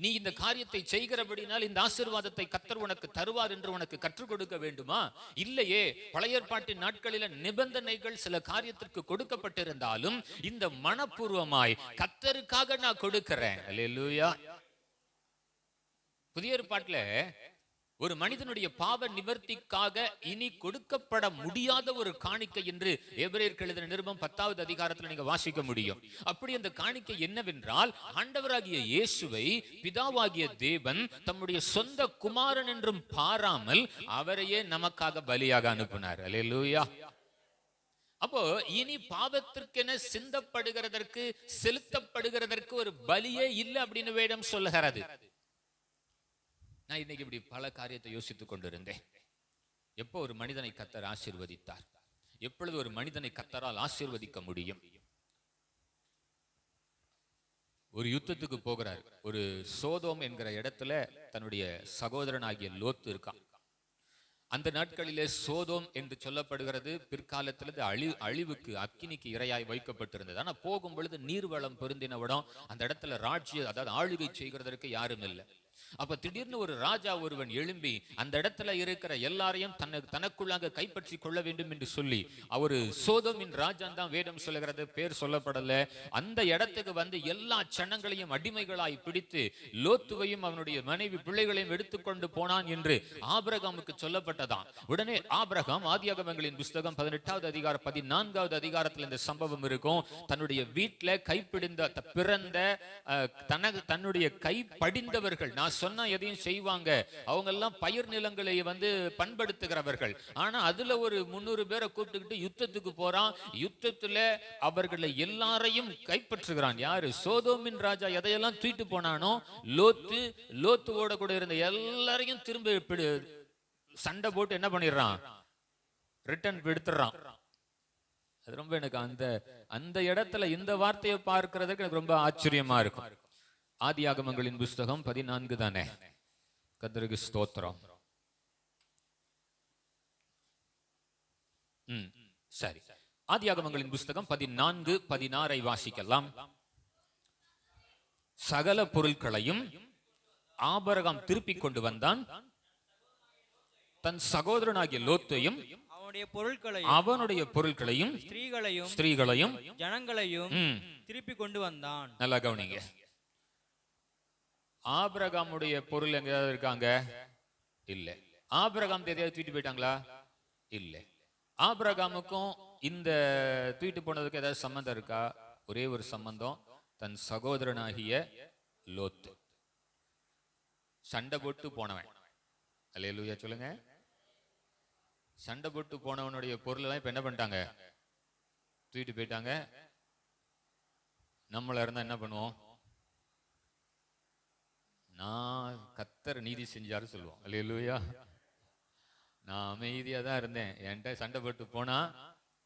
நீ இந்த காரியத்தை செய்கிறபடினால் இந்த ஆசீர்வாதத்தை கர்த்தர் உனக்கு தருவார் என்று உனக்கு கற்றுக் கொடுக்க வேண்டுமா? இல்லையே. பழைய ஏற்பாட்டின் நாட்களில நிபந்தனைகள் சில காரியத்திற்கு கொடுக்கப்பட்டிருந்தாலும் இந்த மனப்பூர்வமாய் கர்த்தருக்காக நான் கொடுக்கிறேன். அல்லேலூயா. புதிய ஏற்பாட்டில ஒரு மனிதனுடைய பாவ நிவர்த்திக்காக இனி கொடுக்கப்பட முடியாத ஒரு காணிக்கை என்று எபிரேயருக்கு எழுதின நிருபம் 10வது அதிகாரத்தில் நீங்க வாசிக்க முடியும். அப்படி அந்த காணிக்கை என்னவென்றால், ஆண்டவராகிய இயேசுவை பிதாவாகிய தேவன் தம்முடைய சொந்த குமாரன் என்றும் பாராமல் அவரையே நமக்காக பலியாக அனுப்பினார். அல்லேலூயா. அப்போ இனி பாவத்திற்கென சிந்தப்படுகிறதற்கு, செலுத்தப்படுகிறதற்கு ஒரு பலியே இல்லை அப்படின்னு வேதம் சொல்லுகிறது. நான் இன்னைக்கு இப்படி பல காரியத்தை யோசித்துக் கொண்டிருந்தேன். எப்போ ஒரு மனிதனை கர்த்தர் ஆசீர்வதித்தார்? எப்பொழுது ஒரு மனிதனை கர்த்தரால் ஆசீர்வதிக்க முடியும்? ஒரு யுத்தத்துக்கு போகிறார். ஒரு சோதோம் என்கிற இடத்துல தன்னுடைய சகோதரனாகிய லோத்து இருக்கான். அந்த நாட்களிலே சோதோம் என்று சொல்லப்படுகிறது பிற்காலத்தில் அழிவுக்கு, அக்கினிக்கு இரையாய் வைக்கப்பட்டிருந்தது. ஆனா போகும் பொழுது நீர்வளம் பொருந்தின இடம். அந்த இடத்துல ராஜ்ய, அதாவது ஆளுகை செய்கிறதற்கு யாரும் இல்லை. அப்ப திடீர்னு ஒரு ராஜா ஒருவன் எழும்பி அந்த இடத்துல இருக்கிற எல்லாரையும் தனக்குள்ளாக கைப்பற்றி கொள்ள வேண்டும் என்று சொல்லி, அவரு சோதோமின் ராஜான் தான் வேதம் சொல்லுகிறது, பேர் சொல்லப்படல. அந்த இடத்துக்கு வந்து எல்லா ஜனங்களையும் அடிமைகளாய் பிடித்து லோத்துவையும் அவனுடைய மனைவி பிள்ளைகளையும் எடுத்துக்கொண்டு போனான் என்று ஆபிரகாமுக்கு சொல்லப்பட்டதான். உடனே ஆபிரகாம் ஆதியாகமங்களின் புஸ்தகம் 18வது அதிகாரம் 14வது அதிகாரத்தில் இந்த சம்பவம் இருக்கும். தன்னுடைய வீட்டுல கைப்பிடிந்த பிறந்த தன்னுடைய கை படிந்தவர்கள், நான் சொன்னா எதையும் செய்வாங்க, அவங்க எல்லாம் பயிர் நிலங்களை வந்து பண்படுத்துகிறவர்கள். ஆனா அதுல ஒரு 300 பேரை கூப்பிட்டுக்கிட்டு யுத்தத்துக்கு போறான். யுத்தத்துல அவர்களை எல்லாரையும் கைப்பற்றுகிறான். யாரு? சோதோமின் ராஜா எதையெல்லாம் தூக்கிட்டு போனானோ லோத்துவோட கூட இருந்த எல்லாரையும் திரும்ப சண்டை போட்டு என்ன பண்ணிடுறான்? ரிட்டர்ன் எடுத்துறான். அது ரொம்ப எனக்கு அந்த இடத்துல இந்த வார்த்தையை பார்க்கிறதுக்கு எனக்கு ரொம்ப ஆச்சரியமா இருக்கும். ஆதியாகமங்களின் புஸ்தகம் 14 தானே? கர்த்தருக்கு ஸ்தோத்திரம். சரி, ஆதியாகமங்களின் புஸ்தகம் 14:16 வாசிக்கலாம். சகல பொருட்களையும் ஆபிரகாம் திருப்பிக் கொண்டு வந்தான், தன் சகோதரனாகிய லோத்தையும் அவனுடைய பொருட்களையும் ஸ்திரீகளையும் ஜனங்களையும் திருப்பி கொண்டு வந்தான். நல்லா கவனிங்க. ஆபிரகாமுடைய பொருள் எங்கேயாவது இருக்காங்க? இல்ல. ஆபிரகாம் எதையாவது தூக்கிட்டு போயிட்டாங்களா? இல்ல. ஆபிரகாமுக்கும் இந்த தூக்கிட்டு போனதுக்கு ஏதாவது சம்பந்தம் இருக்கா? ஒரே ஒரு சம்பந்தம், தன் சகோதரனாகிய லோத்து. சண்டை போட்டு போனவன். அல்லேலூயா சொல்லுங்க. சண்டை போட்டு போனவனுடைய பொருள் எல்லாம் இப்ப என்ன பண்ணிட்டாங்க? தூக்கிட்டு போயிட்டாங்க. நம்மள இருந்தா என்ன பண்ணுவோம்? நான் கர்த்தர் நீதி செஞ்சாரு சொல்லுவோம். அல்லேலூயா. நான் அமைதியா தான் இருந்தேன், என்கிட்ட சண்டை போட்டு போனா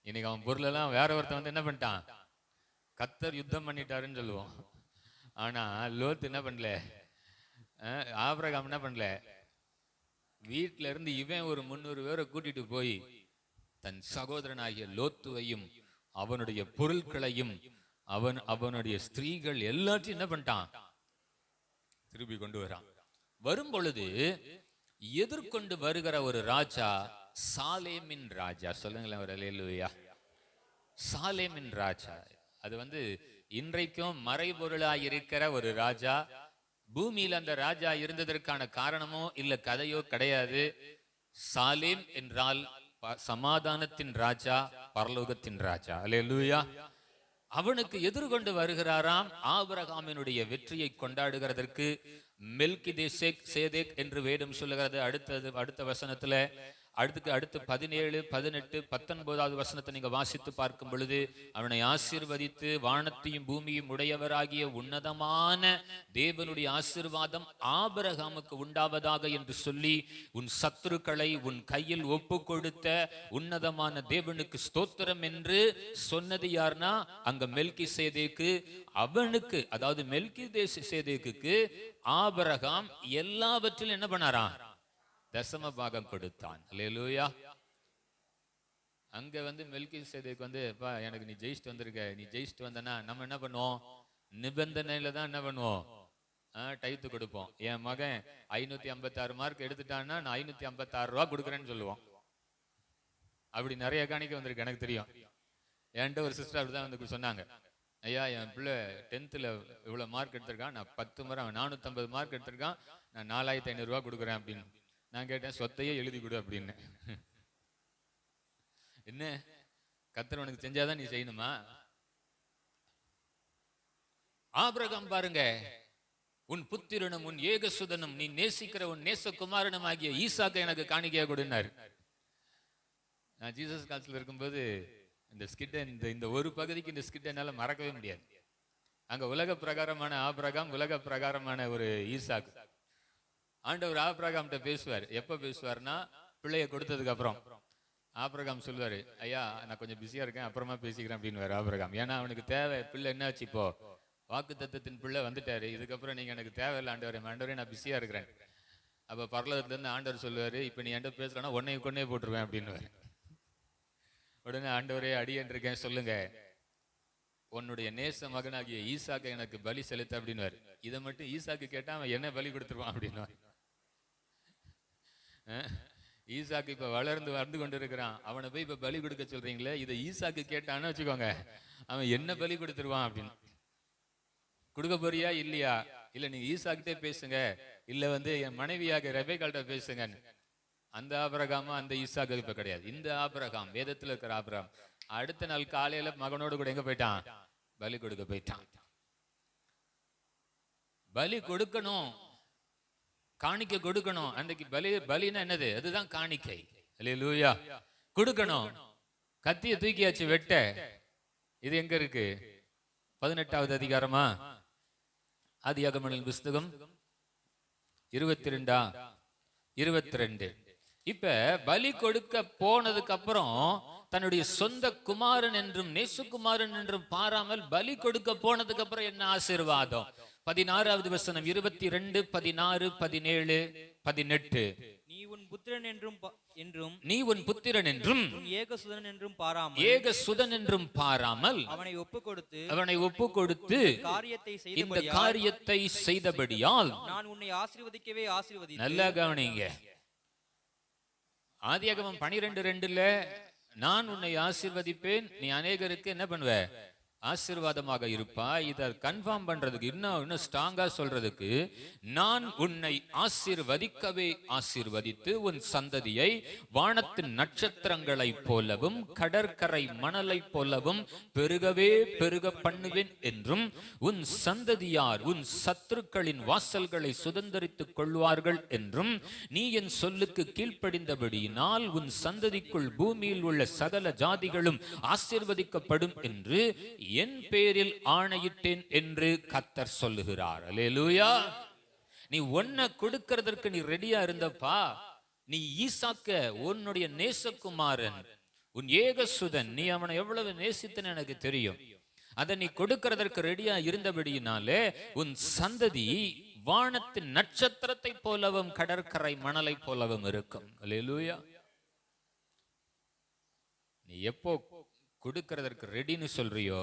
இன்னைக்கு அவன் பொருள் எல்லாம் வேற ஒருத்தன் வந்து என்ன பண்ணிட்டான்? கர்த்தர் யுத்தம் பண்ணிட்டாருன்னு சொல்லுவோம். ஆனா லோத்து என்ன பண்ணல? ஆபிரகாம் என்ன பண்ணல? வீட்டுல இருந்து இவன் ஒரு 300 பேரை கூட்டிட்டு போய் தன் சகோதரனாகிய லோத்துவையும் அவனுடைய பொருட்களையும் அவனுடைய ஸ்திரீகள் எல்லாத்தையும் என்ன பண்ணிட்டான்? திருப்பி கொண்டு வரான். வரும் பொழுது எதிர்கொண்டு வருகிற ஒரு ராஜா சாலேமின் ராஜா. சொல்லுங்களேன் ஒரு அல்லேலூயா. சாலேமின் ராஜா. அது இன்றைக்கும் மறைபொருளாய் இருக்கிற ஒரு ராஜா. பூமியில் அந்த ராஜா இருந்ததற்கான காரணமோ இல்ல கதையோ கிடையாது. சாலேம் என்றால் சமாதானத்தின் ராஜா, பரலோகத்தின் ராஜா. அல்லேலூயா. அவனுக்கு எதிர்கொண்டு வருகிறாராம் ஆபிரகாமினுடைய வெற்றியை கொண்டாடுகிறதற்கு மெல்கிதேசேக் சேதேக் என்று வேதம் சொல்லுகிறது. அடுத்த வசனத்துல அடுத்து 17, 18, 19வது வசனத்தை நீங்க வாசித்து பார்க்கும் பொழுது அவனை ஆசீர்வதித்து வானத்தையும் பூமியும் உடையவராகிய உன்னதமான தேவனுடைய ஆசீர்வாதம் ஆபிரகாமுக்கு உண்டாவதாக என்று சொல்லி உன் சத்துருக்களை உன் கையில் ஒப்பு கொடுத்த உன்னதமான தேவனுக்கு ஸ்தோத்திரம் என்று சொன்னது யார்னா அங்க மெல்கிசேதேக்கு. அவனுக்கு, அதாவது மெல்கிசேதேக்கு ஆபிரகாம் எல்லாவற்றிலும் என்ன பண்ணாராம்? தசம பாகம் கொடுத்தான். அல்லேலூயா. அங்க மெல்கிசேதேக்கு எனக்கு நீ ஜெயிச்சுட்டு வந்திருக்க, நீ ஜெயிச்சுட்டு வந்தனா நம்ம என்ன பண்ணுவோம்? நிபந்தனையில தான் என்ன பண்ணுவோம்? டைத்து கொடுப்போம். என் மகன் 556 மார்க் எடுத்துட்டான்னா நான் 556 ரூபா கொடுக்குறேன்னு சொல்லுவோம். அப்படி நிறைய காணிக்க வந்திருக்கு எனக்கு தெரியும். என்கிட்ட ஒரு சிஸ்டர் அப்படிதான் சொன்னாங்க, ஐயா என் பிள்ளை 10th இவ்வளவு மார்க் எடுத்திருக்கான், நான் 10 முறை 450 மார்க் எடுத்திருக்கான், நான் 4500 ரூபா கொடுக்குறேன் அப்படின்னு. நான் கேட்டேன், சொத்தையே எழுதி கொடு அப்படின்னு. என்ன கர்த்தர் உனக்கு செஞ்சாதான் நீ செய்யணுமா? ஆபிரகாம் பாருங்க, உன் புத்திரனும் உன் ஏகசுதனும் நீ நேசிக்கிற உன் நேசகுமாரனும் ஆகிய ஈசாக்கை எனக்கு காணிக்கையா கொடுனாரு. நான் ஜீசஸ் காலத்துல இருக்கும்போது இந்த ஸ்கிட்ட இந்த ஒரு பகுதிக்கு இந்த ஸ்கிட்ட என்னால மறக்கவே முடியாது. அங்க உலக பிரகாரமான ஆபிரகாம், உலக பிரகாரமான ஒரு ஈசாக்கு. ஆண்டவர் ஆபிரகாம்கிட்ட பேசுவார். எப்ப பேசுவார்னா பிள்ளைய கொடுத்ததுக்கு அப்புறம். ஆபிரகாம் சொல்லுவாரு, ஐயா நான் கொஞ்சம் பிஸியா இருக்கேன், அப்புறமா பேசிக்கிறேன் அப்படின்னு ஆபிரகாம். ஏன்னா அவனுக்கு தேவை பிள்ளை என்ன ஆச்சு, இப்போ வாக்கு தத்தத்தின் பிள்ளை வந்துட்டாரு, இதுக்கப்புறம் நீங்க எனக்கு தேவையில்லை ஆண்டவரே நான் பிஸியா இருக்கிறேன். அப்ப பரலோகத்துல இருந்து ஆண்டவர் சொல்லுவாரு, இப்ப நீ என்கிட்ட பேசுறனா உன்னைய கொன்னே போட்டுருவேன் அப்படின்னு. உடனே ஆண்டவரே அடியேன் இருக்கேன், சொல்லுங்க உன்னுடைய நேச மகனாகிய ஈசாக்கை எனக்கு பலி செலுத்த அப்படின்னு. இதை மட்டும் ஈசாக்கு கேட்டா அவன் என்ன பலி கொடுத்துருவான் அப்படின்னு. ஈசாக்கு இப்ப வந்து கொண்டு இருக்கிறான், அவனை போய் இப்ப பலி கொடுக்க சொல்றீங்களே, இதை ஈசாக்கு கேட்டான்னு வச்சுக்கோங்க, அவன் என்ன பலி கொடுத்துருவான் அப்படின்னு. கொடுக்க போறியா இல்லையா? இல்ல நீங்க ஈசாக்கிட்டே பேசுங்க, இல்ல என் மனைவியாக ரெபேக்காள்கிட்ட பேசுங்க. அந்த ஆபிரகாமா அந்த ஈசாக்கு இப்ப கிடையாது. இந்த ஆபிரகாம், வேதத்துல இருக்கிற ஆபிரகாம், அடுத்த நாள் காலையில மகனோடு கூட எங்க போயிட்டான்? பலி கொடுக்க போயிட்டான். பலி கொடுக்கணும், காணிக்கை கொடுக்கணும். அன்றைக்கு பலினா என்னது? அதுதான் காணிக்கை. அல்லேலூயா. கொடுக்கணும். கத்திய தூக்கியாச்சு வெட்ட. இது எங்க இருக்கு? 18வது அதிகாரமா? ஆதியாகமத்தின் புஸ்தகம் 22. இப்ப பலி கொடுக்க போனதுக்கு அப்புறம் தன்னுடைய சொந்த குமாரன் என்றும் நேசுகுமாரன் என்றும் பாராமல் பலி கொடுக்க போனதுக்கு அப்புறம் என்ன ஆசீர்வாதம்? 16வது வசனம், 22, 16, 17, 18. நீ உன் புத்திரன் என்றும் ஏகசுதன் என்றும் பாராமல் அவனை ஒப்பு கொடுத்து இந்த காரியத்தை செய்தபடியால் நான் உன்னை ஆசீர்வதிக்கவே ஆசீர்வதித்தேன். நல்லா கவனிங்க. ஆதியாகமம் 12:2 நான் உன்னை ஆசீர்வதிப்பேன், நீ அநேகருக்கு என்ன பண்ணுவ? ஆசீர்வாதமாக இருப்பா. இதை கன்ஃபார்ம் பண்றதுக்கு இன்னும் ஸ்ட்ராங்கா சொல்றதுக்கு, நான் உன்னை ஆசீர்வதிக்கவே ஆசீர்வதித்து உன் சந்ததியை வானத்தின் நட்சத்திரங்களைப் போலவும் கடற்கரை மணலைப் போலவும் பெருகவே பெருக பண்ணுவேன் என்றும் உன் சந்ததியார் உன் சத்துருக்களின் வாசல்களை சுதந்தரித்துக் கொள்வார்கள் என்றும் நீ என் சொல்லுக்கு கீழ்ப்படிந்தபடியினால் உன் சந்ததிக்குள் பூமியில் உள்ள சகல ஜாதிகளும் ஆசீர்வதிக்கப்படும் என்று என் பேரில் ஆணையிட்டேன் என்று கர்த்தர் சொல்லுகிறார். அல்லேலூயா. நீ ஒன்ன கொடுக்கிறதற்கு நீ ரெடியா இருந்தப்பா. நீ ஈசாக்க உன்னுடைய நேசகுமாரன், உன் ஏகசுதன், நீ அவனை எவ்வளவு நேசித்தன்னு எனக்கு தெரியும். அதை நீ கொடுக்கிறதற்கு ரெடியா இருந்தபடியினாலே உன் சந்ததி வானத்தின் நட்சத்திரத்தை போலவும் கடற்கரை மணலை போலவும் இருக்கும். அல்லேலூயா. நீ எப்போ கொடுக்கிறதற்கு ரெடின்னு சொல்றியோ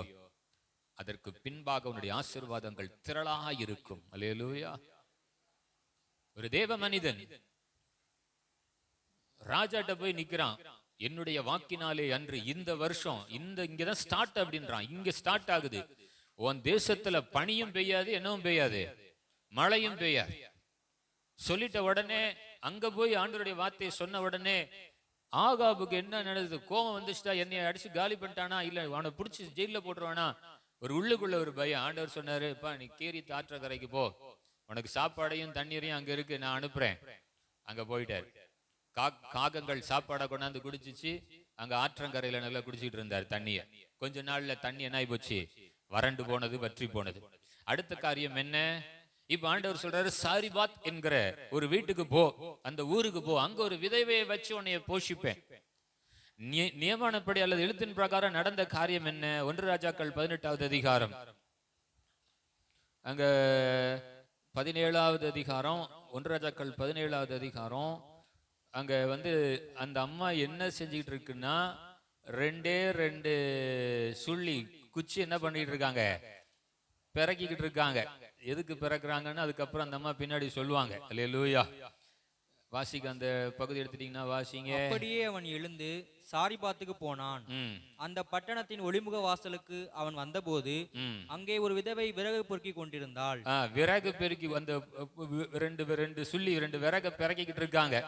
அதற்கு பின்பாக உன்னுடைய ஆசீர்வாதங்கள் திரளாக இருக்கும். அல்லேலூயா. ஒரு தேவ மனிதன் ராஜாட்ட போய் நிக்கிறான். என்னுடைய வாக்கினாலே அன்று இந்த வருஷம் இங்கதான் ஸ்டார்ட் அப்படின்றான். இங்க ஸ்டார்ட் ஆகுது. உன் தேசத்துல பனியும் பெய்யாது, என்னவும் பெய்யாது, மழையும் பெய்யாது. சொல்லிட்ட உடனே அங்க போய் ஆண்டவருடைய வார்த்தையை சொன்ன உடனே ஆகாபுக்கு என்ன நடந்தது? கோபம் வந்துச்சுட்டா, என்னை அடிச்சு காலி பண்ணிட்டானா, இல்ல அவனை பிடிச்சி ஜெயில போட்டுருவானா? ஒரு உள்ளுக்குள்ள ஒரு பயம். ஆண்டவர் சொன்னாரு, பா நீ கேரி ஆற்றங்கரைக்கு போ, உனக்கு சாப்பாடையும் தண்ணீரையும் அங்க இருக்கு, நான் அனுப்புறேன். அங்க போயிட்டாரு. காகங்கள் சாப்பாடை கொண்டாந்து குடிச்சிச்சு. அங்க ஆற்றங்கரையில நல்லா குடிச்சிட்டு இருந்தார் தண்ணிய. கொஞ்ச நாள்ல தண்ணி என்ன ஆகி போச்சு? வறண்டு போனது, வற்றி போனது. அடுத்த காரியம் என்ன? இப்ப ஆண்டவர் சொல்றாரு, சாரிபாத் என்கிற ஒரு வீட்டுக்கு போ, அந்த ஊருக்கு போ, அங்க ஒரு விதவையை வச்சு உன்னைய போஷிப்பேன். நியமனப்படி அல்லது எழுத்தின் பிரகாரம் நடந்த காரியம் என்ன? 1 ராஜாக்கள் 18வது அதிகாரம், அங்க 17வது அதிகாரம், 1 ராஜாக்கள் 17வது அதிகாரம். அங்க அந்த அம்மா என்ன செஞ்சுக்கிட்டு இருக்குன்னா, 2 சுள்ளி குச்சி என்ன பண்ணிட்டு இருக்காங்க? பிறக்கிக்கிட்டு இருக்காங்க. எதுக்கு பிறக்குறாங்கன்னு அதுக்கப்புறம் அந்த அம்மா பின்னாடி சொல்லுவாங்க. அல்லேலூயா. வாசிக்க அந்த பகுதி எடுத்துட்டீங்கன்னா வாசிங்க. அப்படியே அவன் எழுந்து சாரிபாத்துக்கு போனான். அந்த பட்டணத்தின் ஒளிமுக வாசலுக்கு அவன் வந்தபோது அங்கே ஒரு விதவை விறகு பொறுக்கி கொண்டிருந்தாள். விறகு பெருக்கி வந்த 2 சுள்ளி 2 விறகு பிறக்கிக்கிட்டு இருக்காங்க.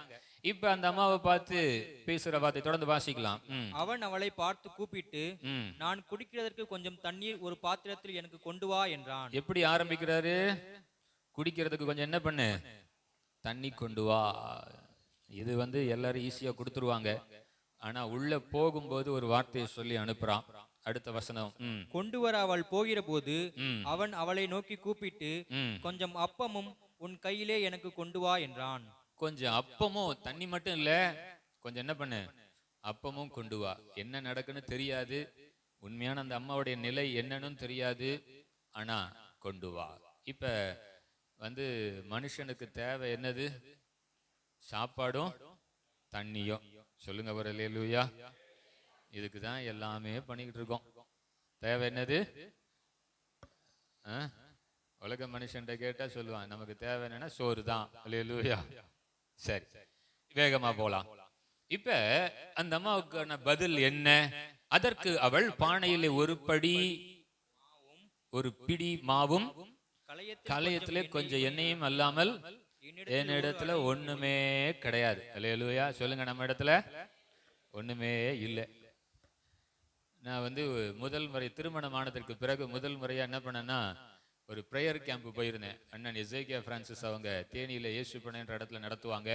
இப்ப அந்த அம்மாவை பார்த்து பேசுற வார்த்தை தொடர்ந்து வாசிக்கலாம். அவன் அவளை பார்த்து கூப்பிட்டு, நான் குடிக்கிறதற்கு கொஞ்சம் தண்ணீர் ஒரு பாத்திரத்தில் எனக்கு கொண்டு வா என்றான். எப்படி ஆரம்பிக்கிறாரு? குடிக்கிறதுக்கு கொஞ்சம் என்ன பண்ணு, தண்ணி கொண்டு வா. இது எல்லாரும் ஈஸியா கொடுத்துருவாங்க. ஆனா உள்ள போகும்போது ஒரு வார்த்தையை சொல்லி அனுப்புறான். அடுத்த வசனம். கொண்டு வர அவள் போகிற போது அவன் அவளை நோக்கி கூப்பிட்டு, கொஞ்சம் அப்பமும் உன் கையிலே எனக்கு கொண்டு வா என்றான். கொஞ்சம் அப்பமும், தண்ணி மட்டும் இல்ல, கொஞ்சம் என்ன பண்ணு, அப்பமும் கொண்டு வா. என்ன நடக்குன்னு தெரியாது, உண்மையான அந்த அம்மாவுடைய நிலை என்னன்னு தெரியாது, ஆனா கொண்டு வா. இப்ப மனுஷனுக்கு தேவை என்னது? சாப்பாடும் தண்ணியும். சொல்லுங்க ஒரு அல்லேலூயா. இதுக்கு தான் எல்லாமே பண்ணிக்கிட்டு இருக்கோம். தேவை என்னது? உலக மனுஷன்ட்ட கேட்டா சொல்லுவான், நமக்கு தேவை என்னன்னா சோறு தான். அல்லேலூயா. சரி, வேகமா போலாம். இப்ப அந்த அம்மாவுக்கான பதில் என்ன? அதற்கு அவள், பானையிலே ஒரு பிடி மாவும் கலையத்திலே கொஞ்சம் எண்ணெயும் அல்லாமல் என்னிடத்துல ஒண்ணுமே கிடையாது. அல்லேலூயா. சொல்லுங்க, நம்ம இடத்துல ஒண்ணுமே இல்லை. நான் முதல் முறை திருமணம் ஆனதற்கு பிறகு முதல் முறையா என்ன பண்ணேன்னா, ஒரு ப்ரேயர் கேம்ப் போயிருந்தேன். அண்ணன் எசேக்கியா பிரான்சிஸ் அவங்க தேனியில இயேசு பண்ணன்ற இடத்துல நடத்துவாங்க.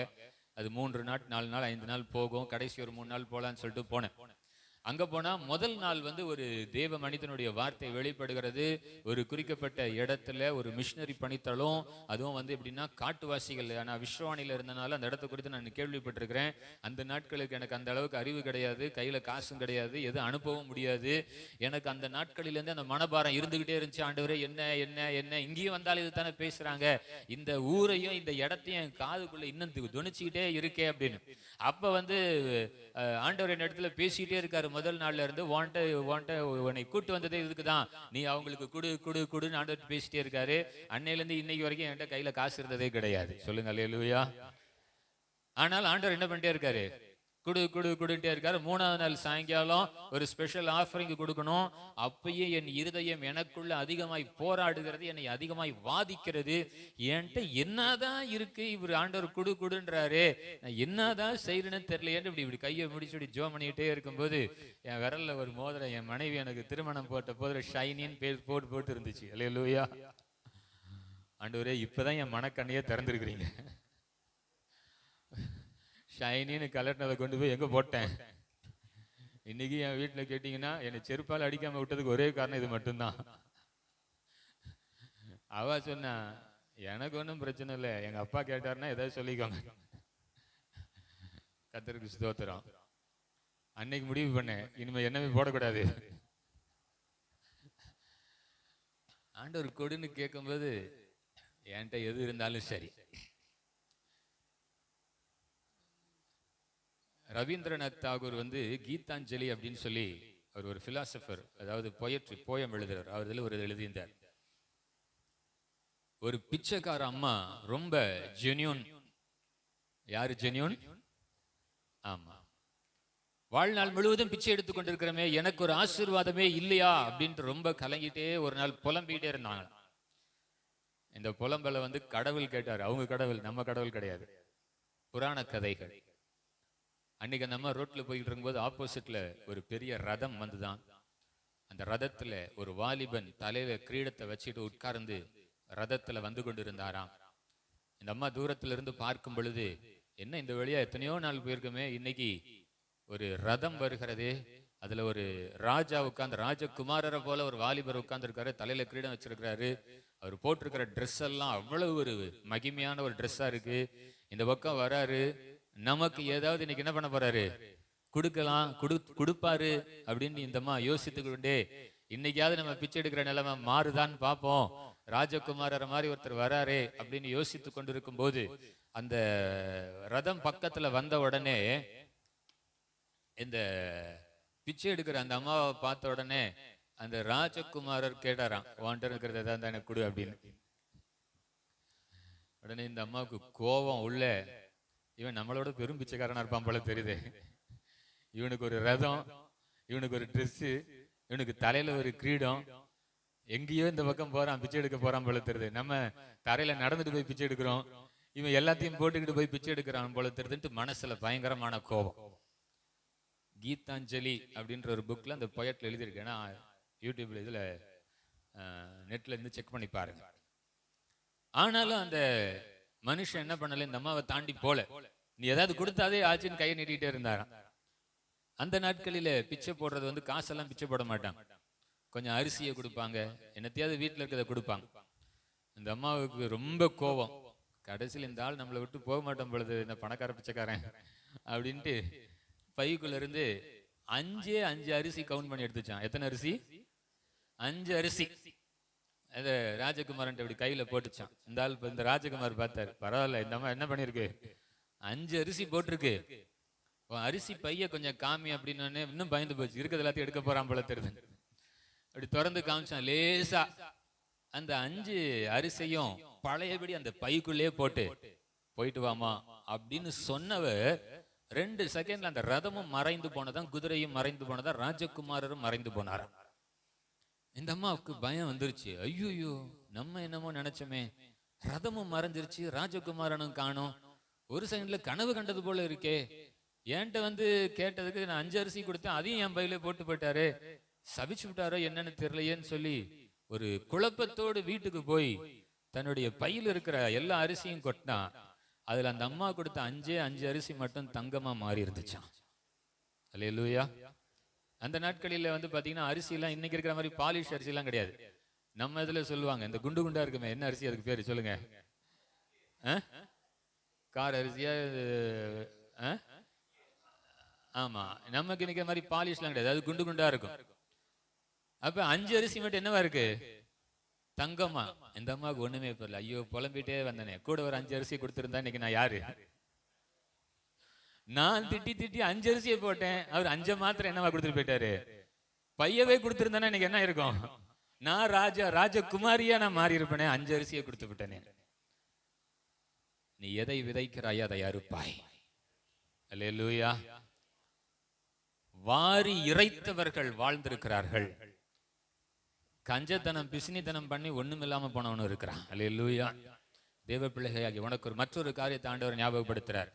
அது 3 நாள் 4 நாள் 5 நாள் போகும். கடைசி ஒரு 3 நாள் போலான்னு சொல்லிட்டு போனேன். அங்க போனா முதல் நாள் ஒரு தேவ மனிதனுடைய வார்த்தை வெளிப்படுகிறது. ஒரு குறிக்கப்பட்ட இடத்துல ஒரு மிஷினரி பணித்தளம். அதுவும் எப்படின்னா காட்டுவாசிகள். ஆனா விஸ்வவாணியில இருந்தனால அந்த இடத்த குறித்து நான் கேள்விப்பட்டிருக்கிறேன். அந்த நாட்களுக்கு எனக்கு அந்த அளவுக்கு அறிவு கிடையாது, கையில காசும் கிடையாது, எது அனுப்பவும் முடியாது. எனக்கு அந்த நாட்களிலிருந்து அந்த மனபாரம் இருந்துகிட்டே இருந்துச்சு. ஆண்டவரே, என்ன என்ன என்ன இங்கேயும் வந்தாலும் இது தானே பேசுறாங்க, இந்த ஊரையும் இந்த இடத்தையும் காதுக்குள்ள இன்னும் துணிச்சுக்கிட்டே இருக்கே அப்படின்னு. அப்ப ஆண்டவர் என்ன இடத்துல பேசிக்கிட்டே இருக்காரு. முதல் நாள்ல இருந்து உன்னை கூட்டு வந்ததே இதுக்குதான், நீ அவங்களுக்கு குடு குடு குடுன்னு ஆண்டவர் பேசிட்டே இருக்காரு. அன்னையில இருந்து இன்னைக்கு வரைக்கும் என்கிட்ட கையில காசு இருந்ததே கிடையாது. சொல்லுங்க அல்லேலூயா. ஆனால் ஆண்டவர் என்ன பண்ணிட்டே இருக்காரு? குடு குடு குடுட்டே இருக்காரு. 3ஆவது நாள் சாயங்காலம் ஒரு ஸ்பெஷல் ஆஃபரிங் கொடுக்கணும். அப்பயே என் இருதயம் எனக்குள்ள அதிகமாய் போராடுகிறது, என்னை அதிகமாய் வாதிக்கிறது. என்கிட்ட என்னதான் இருக்கு, இவர் ஆண்டவர் குடு குடுன்றாரு, நான் என்னதான் செய்யறேன்னு தெரியலையேன்னு இப்படி கையை முடிச்சு ஜோம் பண்ணிக்கிட்டே இருக்கும்போது என் விரல்ல ஒரு மோதிரம், என் மனைவி எனக்கு திருமணம் போட்ட போது ஷைனின்னு பேர் போட்டு இருந்துச்சு. அல்லேலூயா. ஆண்டவரே, இப்பதான் என் மனக்கண்ணையே திறந்துருக்கிறீங்க. ஷைனின்னு கலட்டினதை கொண்டு போய் எங்க போட்டேன்? இன்னைக்கு என் வீட்டுல கேட்டீங்கன்னா என்னை செருப்பால் அடிக்காம விட்டதுக்கு ஒரே காரணம் இது மட்டும்தான். அவ சொன்னா, எனக்கு ஒன்றும் பிரச்சனை இல்லை, எங்க அப்பா கேட்டாருன்னா ஏதாவது சொல்லிக்கோங்க. கர்த்தருக்கு ஸ்தோத்திரம். அன்னைக்கு முடிவு பண்ணேன், இனிமே என்னமே போடக்கூடாது. ஆண்டவர் கொடுன்னு கேட்கும்போது என்கிட்ட எது இருந்தாலும் சரி. ரவீந்திரநாத் தாகூர் கீதாஞ்சலி அப்படின்னு சொல்லி அவர் ஒரு பிலாசபர், அதாவது போயம் எழுதுறார். அவர் ஒரு எழுதியிருந்தார், ஒரு பிச்சைக்கார அம்மா ரொம்ப ஜென்யூன். யாரு ஜென்யூன்? ஆமா. வாழ்நாள் முழுவதும் பிச்சை எடுத்துக் கொண்டிருக்கிறமே, எனக்கு ஒரு ஆசீர்வாதமே இல்லையா அப்படின்ட்டு ரொம்ப கலங்கிட்டே ஒரு நாள் புலம்பிட்டே இருந்தாங்க. இந்த புலம்பலை வந்து கடவுள் கேட்டார். அவங்க கடவுள், நம்ம கடவுள் கிடையாது. புராண கதைகள். அன்னைக்கு நம்ம ரோட்ல போயிட்டு இருக்கும்போது ஆப்போசிட்ல ஒரு பெரிய ரதம் வந்துதான். அந்த ரதத்துல ஒரு வாலிபன் தலையில கிரீடத்தை வச்சுட்டு உட்கார்ந்து ரதத்துல வந்து கொண்டிருந்தாராம். இந்த அம்மா தூரத்துல இருந்து பார்க்கும் பொழுது, என்ன இந்த வழியா எத்தனையோ நாள் போயிருக்குமே, இன்னைக்கு ஒரு ரதம் வருகிறது, அதுல ஒரு ராஜா உட்கார்ந்து, ராஜகுமாரரை போல ஒரு வாலிபர் உட்கார்ந்து இருக்காரு, தலையில கிரீடம் வச்சிருக்காரு. அவர் போட்டிருக்கிற ட்ரெஸ் எல்லாம் அவ்வளவு ஒரு மகிமையான ஒரு ட்ரெஸ்ஸா இருக்கு. இந்த பக்கம் வராரு, நமக்கு ஏதாவது இன்னைக்கு என்ன பண்ண போறாரு, கொடுக்கலாம், கொடுப்பாரு அப்படின்னு இந்த அம்மா யோசித்துக் கொண்டே, இன்னைக்காவது நம்ம பிச்சை எடுக்கிற நிலைமை மாறுதான்னு பார்ப்போம், ராஜகுமாரர் மாதிரி ஒருத்தர் வராரே அப்படின்னு யோசித்து கொண்டிருக்கும் போது, அந்த ரதம் பக்கத்துல வந்த உடனே இந்த பிச்சை எடுக்கிற அந்த அம்மாவை பார்த்த உடனே அந்த ராஜகுமாரர் கேட்டாராம், வாண்ட இருக்கிறத தான் எனக்கு கொடு அப்படின்னு. உடனே இந்த அம்மாவுக்கு கோபம் உள்ள, இவன் நம்மளோட பெரும் பிச்சைக்காரனா இருப்பான் போல தெரியுது. இவனுக்கு ஒரு ரதம், இவனுக்கு ஒரு ட்ரெஸ், இவனுக்கு தலையில ஒரு கிரீடம், எங்கேயோ இந்த பக்கம் போறான், பிச்சை எடுக்க போறான் போல தெரியுது. நம்ம தரையில நடந்துட்டு போய் பிச்சை எடுக்கிறோம், இவன் எல்லாத்தையும் போட்டுக்கிட்டு போய் பிச்சை எடுக்கிறான் போல தெரியுதுன்ட்டு மனசுல பயங்கரமான கோபம். கீதாஞ்சலி அப்படின்ற ஒரு புக்ல அந்த பொயட்ல எழுதியிருக்கேன். யூடியூப்ல இதுல நெட்ல இருந்து செக் பண்ணி பாருங்க. ஆனாலும் அந்த மனுஷன் என்ன பண்ணல, இந்த அம்மாவை தாண்டி போல, நீ ஏதாவது கொடுத்தாதே ஆச்சுன்னு கையை நீட்டிகிட்டே இருந்தாராம். அந்த நாட்களில பிச்சை போடுறது வந்து காசெல்லாம் பிச்சை போட மாட்டாங்க, கொஞ்சம் அரிசியை கொடுப்பாங்க, என்னத்தையாவது வீட்டில் இருக்கிறத கொடுப்பாங்க. இந்த அம்மாவுக்கு ரொம்ப கோபம். கடைசியில் இந்த ஆள் நம்மளை விட்டு போக மாட்டோம் பொழுது, இந்த பணக்கார பிச்சைக்காரன் அப்படின்ட்டு பைக்குள்ள இருந்து 5 அரிசி கவுண்ட் பண்ணி எடுத்துச்சான். எத்தனை அரிசி? 5 அரிசி. அத ராஜகுமாரன் இப்படி கையில போட்டுச்சான். இந்த ஆள், இந்த ராஜகுமார் பார்த்தாரு, பரவாயில்ல இந்த அம்மா என்ன பண்ணிருக்கு, 5 அரிசி போட்டிருக்கு, அரிசி பைய கொஞ்சம் காமி அப்படின்னு இன்னும் பயந்து போச்சு, இருக்கிறது எல்லாத்தையும் எடுக்க போறான் போல தெரியுது. அப்படி திறந்து காமிச்சான். லேசா அந்த 5 அரிசியும் பழையபடி அந்த பைக்குள்ளே போட்டு போயிட்டு வாமா அப்படின்னு சொன்னவர் 2 செகண்ட்ல அந்த ரதமும் மறைந்து போனதான், குதிரையும் மறைந்து போனதான், ராஜகுமாரரும் மறைந்து போனார். இந்த அம்மாவுக்கு பயம் வந்துருச்சு. ஐயோ, நம்ம என்னமோ நினைச்சோமே, ரதமும் மறைஞ்சிருச்சு, ராஜகுமாரனும் காணோம், ஒரு செகண்ட்ல கனவு கண்டது போல இருக்கே, என்கிட்ட வந்து கேட்டதுக்கு நான் 5 அரிசி கொடுத்தேன், அதையும் என் பையில போட்டு போயிட்டாரு, சபிச்சு விட்டாரோ என்னன்னு தெரியலையேன்னு சொல்லி ஒரு குழப்பத்தோடு வீட்டுக்கு போய் தன்னுடைய பையில இருக்கிற எல்லா அரிசியும் கொட்டினா, அதுல அந்த அம்மா கொடுத்த 5 அரிசி மட்டும் தங்கமா மாறி இருந்துச்சான். அல்லேலூயா. அந்த நாட்களில வந்து பாத்தீங்கன்னா அரிசி எல்லாம் இன்னைக்கு இருக்கிற மாதிரி பாலிஷ் அரிசி எல்லாம் கிடையாது. நம்ம இதுல சொல்லுவாங்க, இந்த குண்டு குண்டா இருக்குமே, என்ன அரிசி அதுக்கு பேரு சொல்லுங்க? கார அரிசியா? ஆமா, நமக்கு இன்னைக்கு மாதிரி பாலிஷ் எல்லாம் கிடையாது, அது குண்டு குண்டா இருக்கும். அப்ப 5 அரிசி மட்டும் என்னவா இருக்கு? தங்கமா. இந்த அம்மாவுக்கு ஒண்ணுமே தெரியல. ஐயோ, புலம்பிட்டே வந்தனே, கூட ஒரு 5 அரிசி கொடுத்திருந்தா இன்னைக்கு நான் யாரு? நான் திட்டி 5 அரிசியை போட்டேன், அவர் 5 மாத்திரம் என்னவா கொடுத்துட்டு போயிட்டாரு? பையவே கொடுத்திருந்தானே இன்னைக்கு என்ன இருக்கும்? நான் ராஜகுமாரியா நான் மாறி இருப்பேனே, 5 அரிசியை கொடுத்து விட்டனே. நீ எதை விதைக்கிறாய் அதை அறுப்பாய். அல்லேலூயா. வாரி இறைத்தவர்கள் வாழ்ந்திருக்கிறார்கள். கஞ்சத்தனம் பிசினித்தனம் பண்ணி ஒண்ணுமில்லாம போனவனு இருக்கிறான். அல்லேலூயா. தேவ பிள்ளையாகி உனக்கு ஒரு மற்றொரு காரியத்தை ஆண்டவர் ஞாபகப்படுத்துறார்.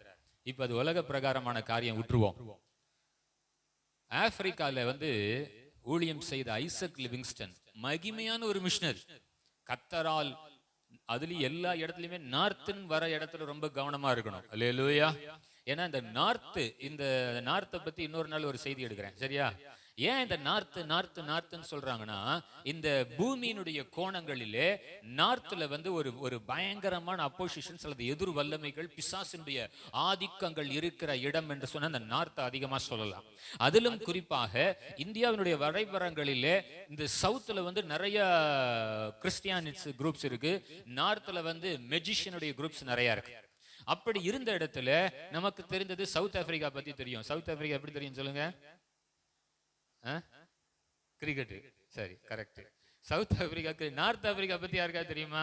இப்ப அது உலக பிரகாரமான காரியம் விட்டுருவோம். ஆப்பிரிக்கால வந்து ஊழியம் செய்த ஐசக் லிவிங்ஸ்டன் மகிமையான ஒரு மிஷனரி, கத்தரால் அதுலயும் எல்லா இடத்துலயுமே நார்த்துன்னு வர இடத்துல ரொம்ப கவனமா இருக்கணும். அல்லேலூயா. ஏன்னா இந்த நார்த்தை பத்தி இன்னொரு நாள் ஒரு செய்தி எடுக்கிறேன், சரியா? ஏன் இந்த நார்த்துன்னு சொல்றாங்கன்னா, இந்த பூமியினுடைய கோணங்களிலே நார்த்ல வந்து ஒரு பயங்கரமான அப்போசிஷன்ஸ் அல்லது எதிர் வல்லமைகள், பிசாசினுடைய ஆதிக்கங்கள் இருக்கிற இடம் என்று சொன்ன அந்த நார்த் அதிகமா சொல்லலாம். அதிலும் குறிப்பாக இந்தியாவினுடைய வரைபடங்களிலே இந்த சவுத்துல வந்து நிறைய கிறிஸ்டியானிட்ஸ் குரூப்ஸ் இருக்கு, நார்த்ல வந்து மெஜிஷியனுடைய குரூப்ஸ் நிறைய இருக்கு. அப்படி இருந்த இடத்துல நமக்கு தெரிந்தது சவுத் ஆப்பிரிக்கா பத்தி தெரியும். சவுத் ஆப்பிரிக்கா எப்படி தெரியும் சொல்லுங்க? கிரிக்கெட். சரி, correct. South Africa. North Africa பத்தி யாருக்கா தெரியுமா?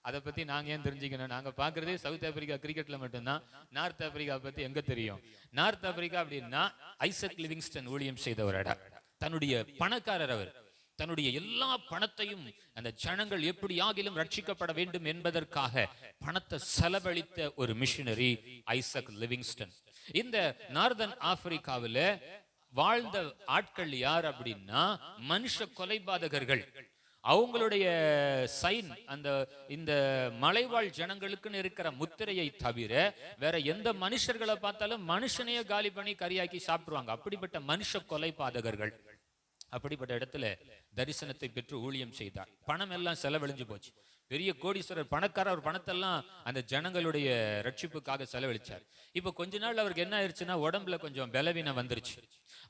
அதை பத்தி நாங்க ஏன் தெரிஞ்சுக்கணும்? நாங்க பாக்குறதே சவுத் ஆப்பிரிக்கா கிரிக்கெட்ல மட்டும்தான். நார்த் ஆப்பிரிக்கா பத்தி எங்க தெரியும்? நார்த் ஆப்பிரிக்கா அப்படின்னா ஐசக் லிவிங்ஸ்டன் ஊழியம் செய்த ஒரு இடம். தன்னுடைய பணக்காரர் அவர். தன்னுடைய எல்லா பணத்தையும் அந்த ஜனங்கள் எப்படியாகிலும் ரட்சிக்கப்பட வேண்டும் என்பதற்காக பணத்தை செலவழித்த ஒரு மிஷனரி ஐசக் லிவிங்ஸ்டன். இந்த நார்தன் ஆப்பிரிக்காவில வாழ்ந்த ஆட்கள் யார் அப்படின்னா மனுஷ கொலைபாதகர்கள். அவங்களுடைய சைன் அந்த இந்த மலைவாழ் ஜனங்களுக்குன்னு இருக்கிற முத்திரையை தவிர வேற எந்த மனுஷர்களை பார்த்தாலும் மனுஷனையே காலி பண்ணி கரியாக்கி சாப்பிடுவாங்க. அப்படிப்பட்ட மனுஷ கொலைபாதகர்கள். அப்படிப்பட்ட இடத்துல தரிசனத்தை பெற்று ஊழியம் செய்தார். பணம் எல்லாம் செலவழிஞ்சு போச்சு. பெரிய கோடீஸ்வரர் பணக்காரர். அவர் பணத்தெல்லாம் அந்த ஜனங்களுடைய ரட்சிப்புக்காக செலவழிச்சார். இப்ப கொஞ்ச நாள் அவருக்கு என்ன ஆயிடுச்சுன்னா உடம்புல கொஞ்சம் பலவீனம் வந்துருச்சு.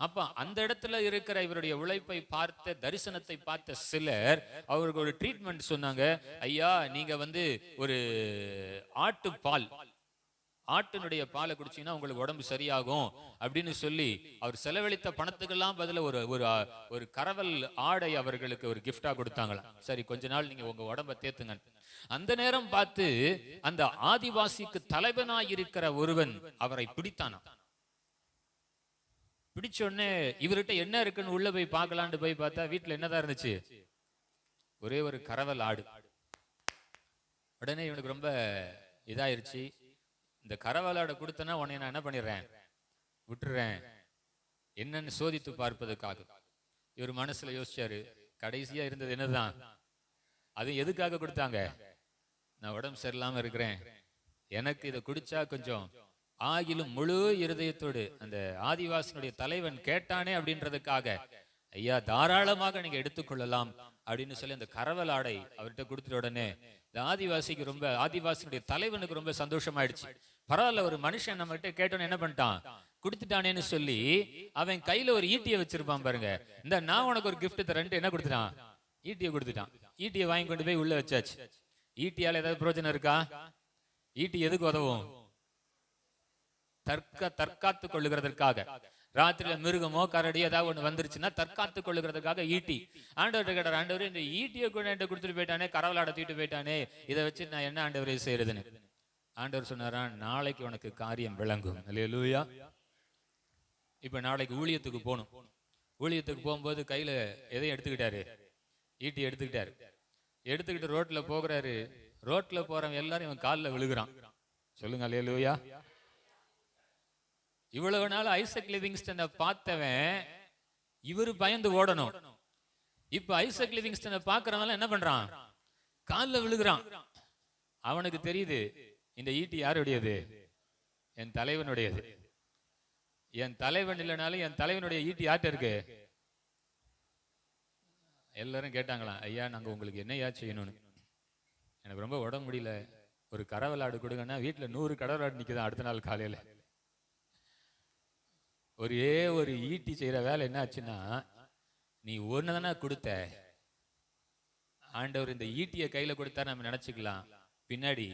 அப்ப அந்த இடத்துல இருக்கிற இவருடைய உழைப்பை பார்த்த தரிசனத்தை பார்த்த சிலர் அவருக்கு ஒரு ட்ரீட்மெண்ட் சொன்னாங்க. ஐயா, நீங்க ஒரு ஆட்டினுடைய பாலை குடிச்சீங்கன்னா உங்களுக்கு உடம்பு சரியாகும் அப்படின்னு சொல்லி அவர் செலவழித்த பணத்துக்கெல்லாம் பதில ஒரு கரவல் ஆடை அவர்களுக்கு ஒரு கிஃப்டா கொடுத்தாங்களாம். சரி, கொஞ்ச நாள் நீங்க உங்க உடம்ப தேத்துங்க. அந்த நேரம் பார்த்து அந்த ஆதிவாசிக்கு தலைவனாய் இருக்கிற ஒருவன் அவரை பிடித்தானா. பிடிச்ச உடனே இவர்கிட்ட என்ன இருக்குன்னு உள்ள போய் பார்க்கலான்னு போய் பார்த்தா வீட்டுல என்னதான் இருந்துச்சு? ஒரே ஒரு கரவல் ஆடு. உடனே இவனுக்கு ரொம்ப இதாயிருச்சு. இந்த கரவலாட கொடுத்தனா உன்னை நான் என்ன பண்ணிடுறேன், விட்டுறேன், என்னன்னு சோதித்து பார்ப்பதற்காக. இவர் மனசுல யோசிச்சாரு, கடைசியா இருந்தது என்னதான், அது எதுக்காக கொடுத்தாங்க? நான் உடம்பு சரியில்லாம இருக்கிறேன், எனக்கு இதை குடிச்சா கொஞ்சம் ஆகிலும் முழு இருதயத்தோடு அந்த ஆதிவாசினுடைய தலைவன் கேட்டானே அப்படின்றதுக்காக, ஐயா தாராளமாக நீங்க எடுத்துக்கொள்ளலாம் அப்படின்னு சொல்லி அந்த கரவல் ஆடை அவர்கிட்ட கொடுத்துட்ட உடனே இந்த ஆதிவாசியுடைய தலைவனுக்கு ரொம்ப சந்தோஷமாயிடுச்சு. பரவாயில்ல, ஒரு மனுஷன் நம்ம கிட்ட கேட்டோன்னு என்ன பண்ணிட்டான், கொடுத்துட்டானேன்னு சொல்லி அவன் கையில ஒரு ஈட்டியை வச்சிருப்பான் பாருங்க. இந்த நான் உனக்கு ஒரு கிஃப்ட் தரேன்ட்டு என்ன கொடுத்துட்டான், ஈட்டியை கொடுத்துட்டான். ஈட்டியை வாங்கி கொண்டு போய் உள்ள வச்சாச்சு. ஈட்டியால ஏதாவது பிரயோஜனம் இருக்கா? ஈட்டி எதுக்கு உதவும்? தற்காத்து கொள்ளுகிறதற்காக. ராத்திரியில மிருகமோ கரடி ஏதாவது ஒண்ணு வந்துருச்சுன்னா தற்காத்து கொள்ளுகிறதுக்காக ஈட்டி. ஆண்டவர்கிட்ட கேட்டார், ஆண்டவர் இந்த ஈட்டியை கூட என்கிட்ட கொடுத்துட்டு போயிட்டானே, கரவலாட தூக்கிட்டு போயிட்டானே, இதை வச்சு நான் என்ன ஆண்டவரை செய்யறதுன்னு. ஆண்டவர் சொன்னாரா, நாளைக்கு உனக்கு காரியம் விளங்கும். அல்லேலூயா. இப்ப நாளைக்கு ஊழியத்துக்கு போகணும். ஊழியத்துக்கு போகும்போது கையில எதையும் எடுத்துக்கிட்டாரு, ஈட்டி எடுத்துக்கிட்டாரு. எடுத்துக்கிட்டு ரோட்ல போகிறாரு. ரோட்ல போறவன் எல்லாரும் இவன் காலில் விழுகிறான். சொல்லுங்க அல்லேலூயா. இவ்வளவு நாள் ஐசக் லிவிங்ஸ்டனை பார்த்தவன் இவரு பயந்து ஓடணும். இப்ப ஐசக் லிவிங்ஸ்டனை பார்க்கறவன் என்ன பண்றான், காலில் விழுகிறான். அவனுக்கு தெரியுது இந்த ஈட்டி யாருடையது, என் தலைவனுடையது. என் தலைவன் இல்லைனாலும் என் தலைவனுடைய ஈட்டி யார்கிட்ட இருக்கு. எல்லாரும் கேட்டாங்களாம், ஐயா நாங்க உங்களுக்கு என்னையா செய்யணும்னு. எனக்கு ரொம்ப உடம்பு முடியல, ஒரு கரவலாடு கொடுங்கன்னா வீட்டுல 100 கடவலாடு நிக்குதான் அடுத்த நாள் காலையில. ஒரே ஒரு ஈட்டி செய்யற வேலை என்ன ஆச்சுன்னா, நீ ஒண்ணுதானே கொடுத்த, ஆண்டவர் இந்த ஈட்டியை கையில கொடுத்தா நம்ம நினைச்சுக்கலாம், பின்னாடி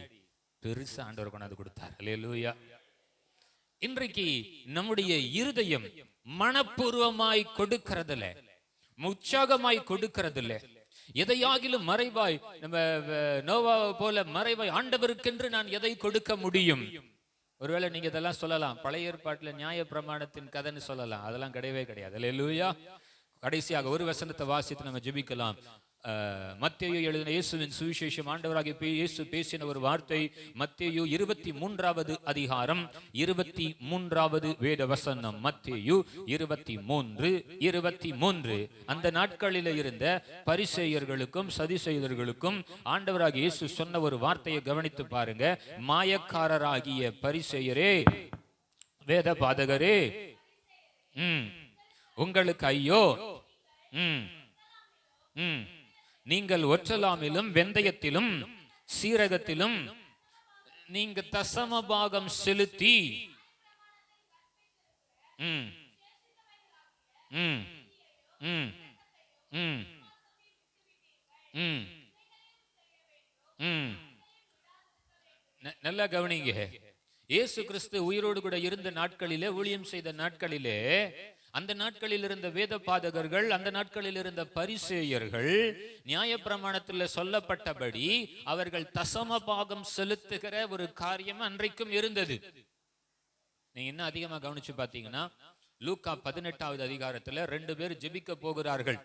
பெருசா ஆண்டவர் கொண்டாந்து கொடுத்தார். அல்லேலூயா. இன்றைக்கு நம்முடைய இருதயம் மனப்பூர்வமாய் கொடுக்கிறதுல, உற்சாகமாய் கொடுக்கிறதுல, எதையாகிலும் மறைவாய் நம்ம நோவாவை போல மறைவாய் ஆண்டவருக்கென்று நான் எதை கொடுக்க முடியும். ஒருவேளை நீங்க இதெல்லாம் சொல்லலாம், பழைய ஏற்பாட்டுல நியாய பிரமாணத்தின் கதைன்னு சொல்லலாம். அதெல்லாம் கிடையவே கிடையாது. அல்லேலூயா. கடைசியாக ஒரு வசனத்தை வாசித்து நம்ம ஜெபிக்கலாம். மத்தேயு எழுதின இயேசுவின் சுவிசேஷம், ஆண்டவராகிய இயேசு பேசின ஒரு வார்த்தை. மத்தேயு 23வது அதிகாரம் 23வது வேத வசனம். மத்தேயு 23:23. அந்த நாட்களில் இருந்த பரிசேயர்களுக்கும் சதுசேயர்களுக்கும் ஆண்டவராகிய இயேசு சொன்ன ஒரு வார்த்தையை கவனித்து பாருங்க. மாயக்காரராகிய பரிசேயரே, வேத பாதகரே, உங்களுக்கு ஐயோ, நீங்கள் ஒற்றலாமிலும் வெந்தயத்திலும் சீரகத்திலும் நீங்க தசமபாகம் செலுத்தி நல்லா கவனிங்க. இயேசு கிறிஸ்து உயிரோடு கூட இருந்த நாட்களிலே, ஊழியம் செய்த நாட்களிலே அந்த நாட்களில் இருந்த வேத பாதகர்கள், அந்த நாட்களில் இருந்த பரிசேயர்கள் நியாயப்பிரமாணத்தில் சொல்லப்பட்டபடி அவர்கள் தசம பாகம் செலுத்துகிற ஒரு காரியம் அன்றைக்கும் இருந்தது. நீங்க இன்னும் அதிகமா கவனிச்சு பாத்தீங்கன்னா லூக்கா 18வது அதிகாரத்துல 2 பேர் ஜெபிக்க போகிறார்கள்.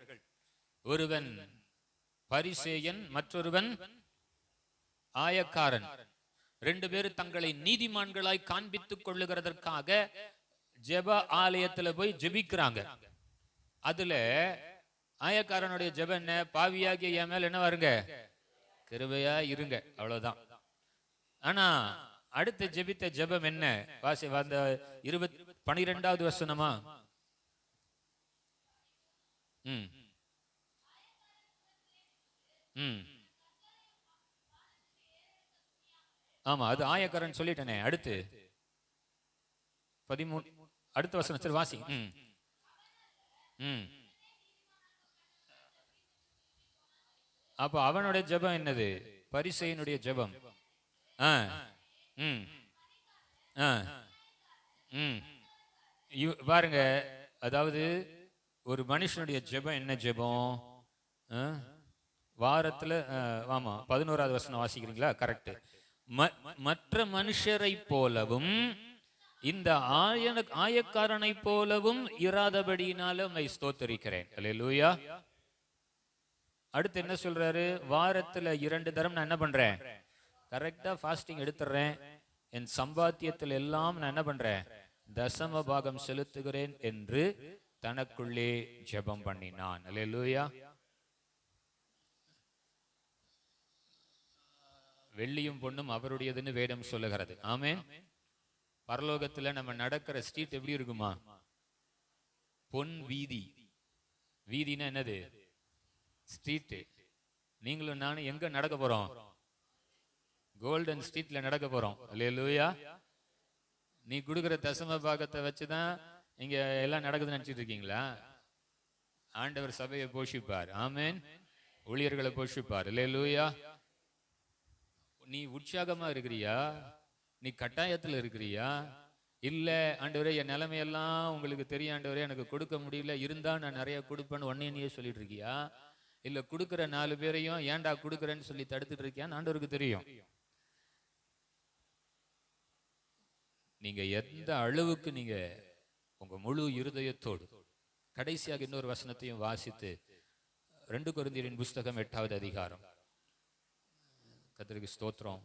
ஒருவன் பரிசேயன், மற்றொருவன் ஆயக்காரன். 2 பேர் தங்களை நீதிமான்களாய் காண்பித்துக் கொள்ளுகிறதற்காக ஜெப ஆலயத்துல போய் ஜெபிக்கிறாங்க. அதுல ஆயக்காரனுடைய ஜெபம் என்ன? பாவியாகிய என் மேல் என்ன வருங்க, கிருபையா இருங்க, அவ்வளவுதான். ஆனா அடுத்த ஜெபித்த ஜெபம் என்ன? வாசி அந்த 12வது வசனமா? ஆமா, அது ஆயக்காரன் சொல்லிட்டேனே. அடுத்து 13 அடுத்த வசனம் சரி வாசி. அப்ப அவனுடைய ஜெபம் என்னது? பரிசேயனுடைய ஜெபம். பாருங்க, அதாவது ஒரு மனுஷனுடைய ஜெபம் என்ன ஜெபம்? வாரத்துல ஆமா 11வது வசனம் வாசிக்கிறீங்களா? கரெக்ட். மற்ற மனுஷரை போலவும் இந்த ஆயக்காரனை போலவும் இராதபடியினால உம்மை ஸ்தோத்தரிக்கிறேன். அல்லேலூயா. அடுத்து என்ன சொல்றாரு? வாரத்துல 2 தரம் நான் என்ன பண்றேன்? கரெக்டா ஃபாஸ்டிங் எடுத்துறேன். என் சம்பாத்தியத்தில் எல்லாம் நான் என்ன பண்றேன்? தசம பாகம் செலுத்துகிறேன் என்று தனக்குள்ளே ஜெபம் பண்ணினான். அல்லேலூயா. வெள்ளியும் பொண்ணும் அவருடையதுன்னு வேதம் சொல்லுகிறது. ஆமென். பரலோகத்துல நம்ம நடக்கிற ஸ்ட்ரீட் எப்படி இருக்குமா? பொன் வீதி. வீதினா என்னது? ஸ்ட்ரீட். நீங்களும் நானும் எங்க நடக்க போறோம்? கோல்டன் ஸ்ட்ரீட்ல நடக்க போறோம். அல்லேலூயா. நீ கொடுக்கிற தசம பாகத்தை வச்சுதான் இங்க எல்லாம் நடக்குதுன்னு நினைச்சிட்டு இருக்கீங்களா? ஆண்டவர் சபையை போஷிப்பார். ஆமென். ஊழியர்களை போஷிப்பார். அல்லேலூயா. நீ உற்சாகமா இருக்கிறியா? நீ கட்டாயத்துல இருக்கிறியா? இல்ல ஆண்டவரே என் நிலைமையெல்லாம் உங்களுக்கு தெரியும் ஆண்டவரே, எனக்கு கொடுக்க முடியல, இருந்தா நான் நிறைய கொடுப்பேன்னு ஒன்னையே சொல்லிட்டு இருக்கியா? இல்ல கொடுக்கிற 4 பேரையும் ஏன்டா கொடுக்குறேன்னு சொல்லி தடுத்துட்டு இருக்கியான்னு ஆண்டவருக்கு தெரியும். நீங்க எந்த அளவுக்கு நீங்க உங்க முழு இருதயத்தோடு, கடைசியாக இன்னொரு வசனத்தையும் வாசித்து 2 கொரிந்தியரின் புஸ்தகம் 8வது அதிகாரம். கர்த்தருக்கு ஸ்தோத்திரம்.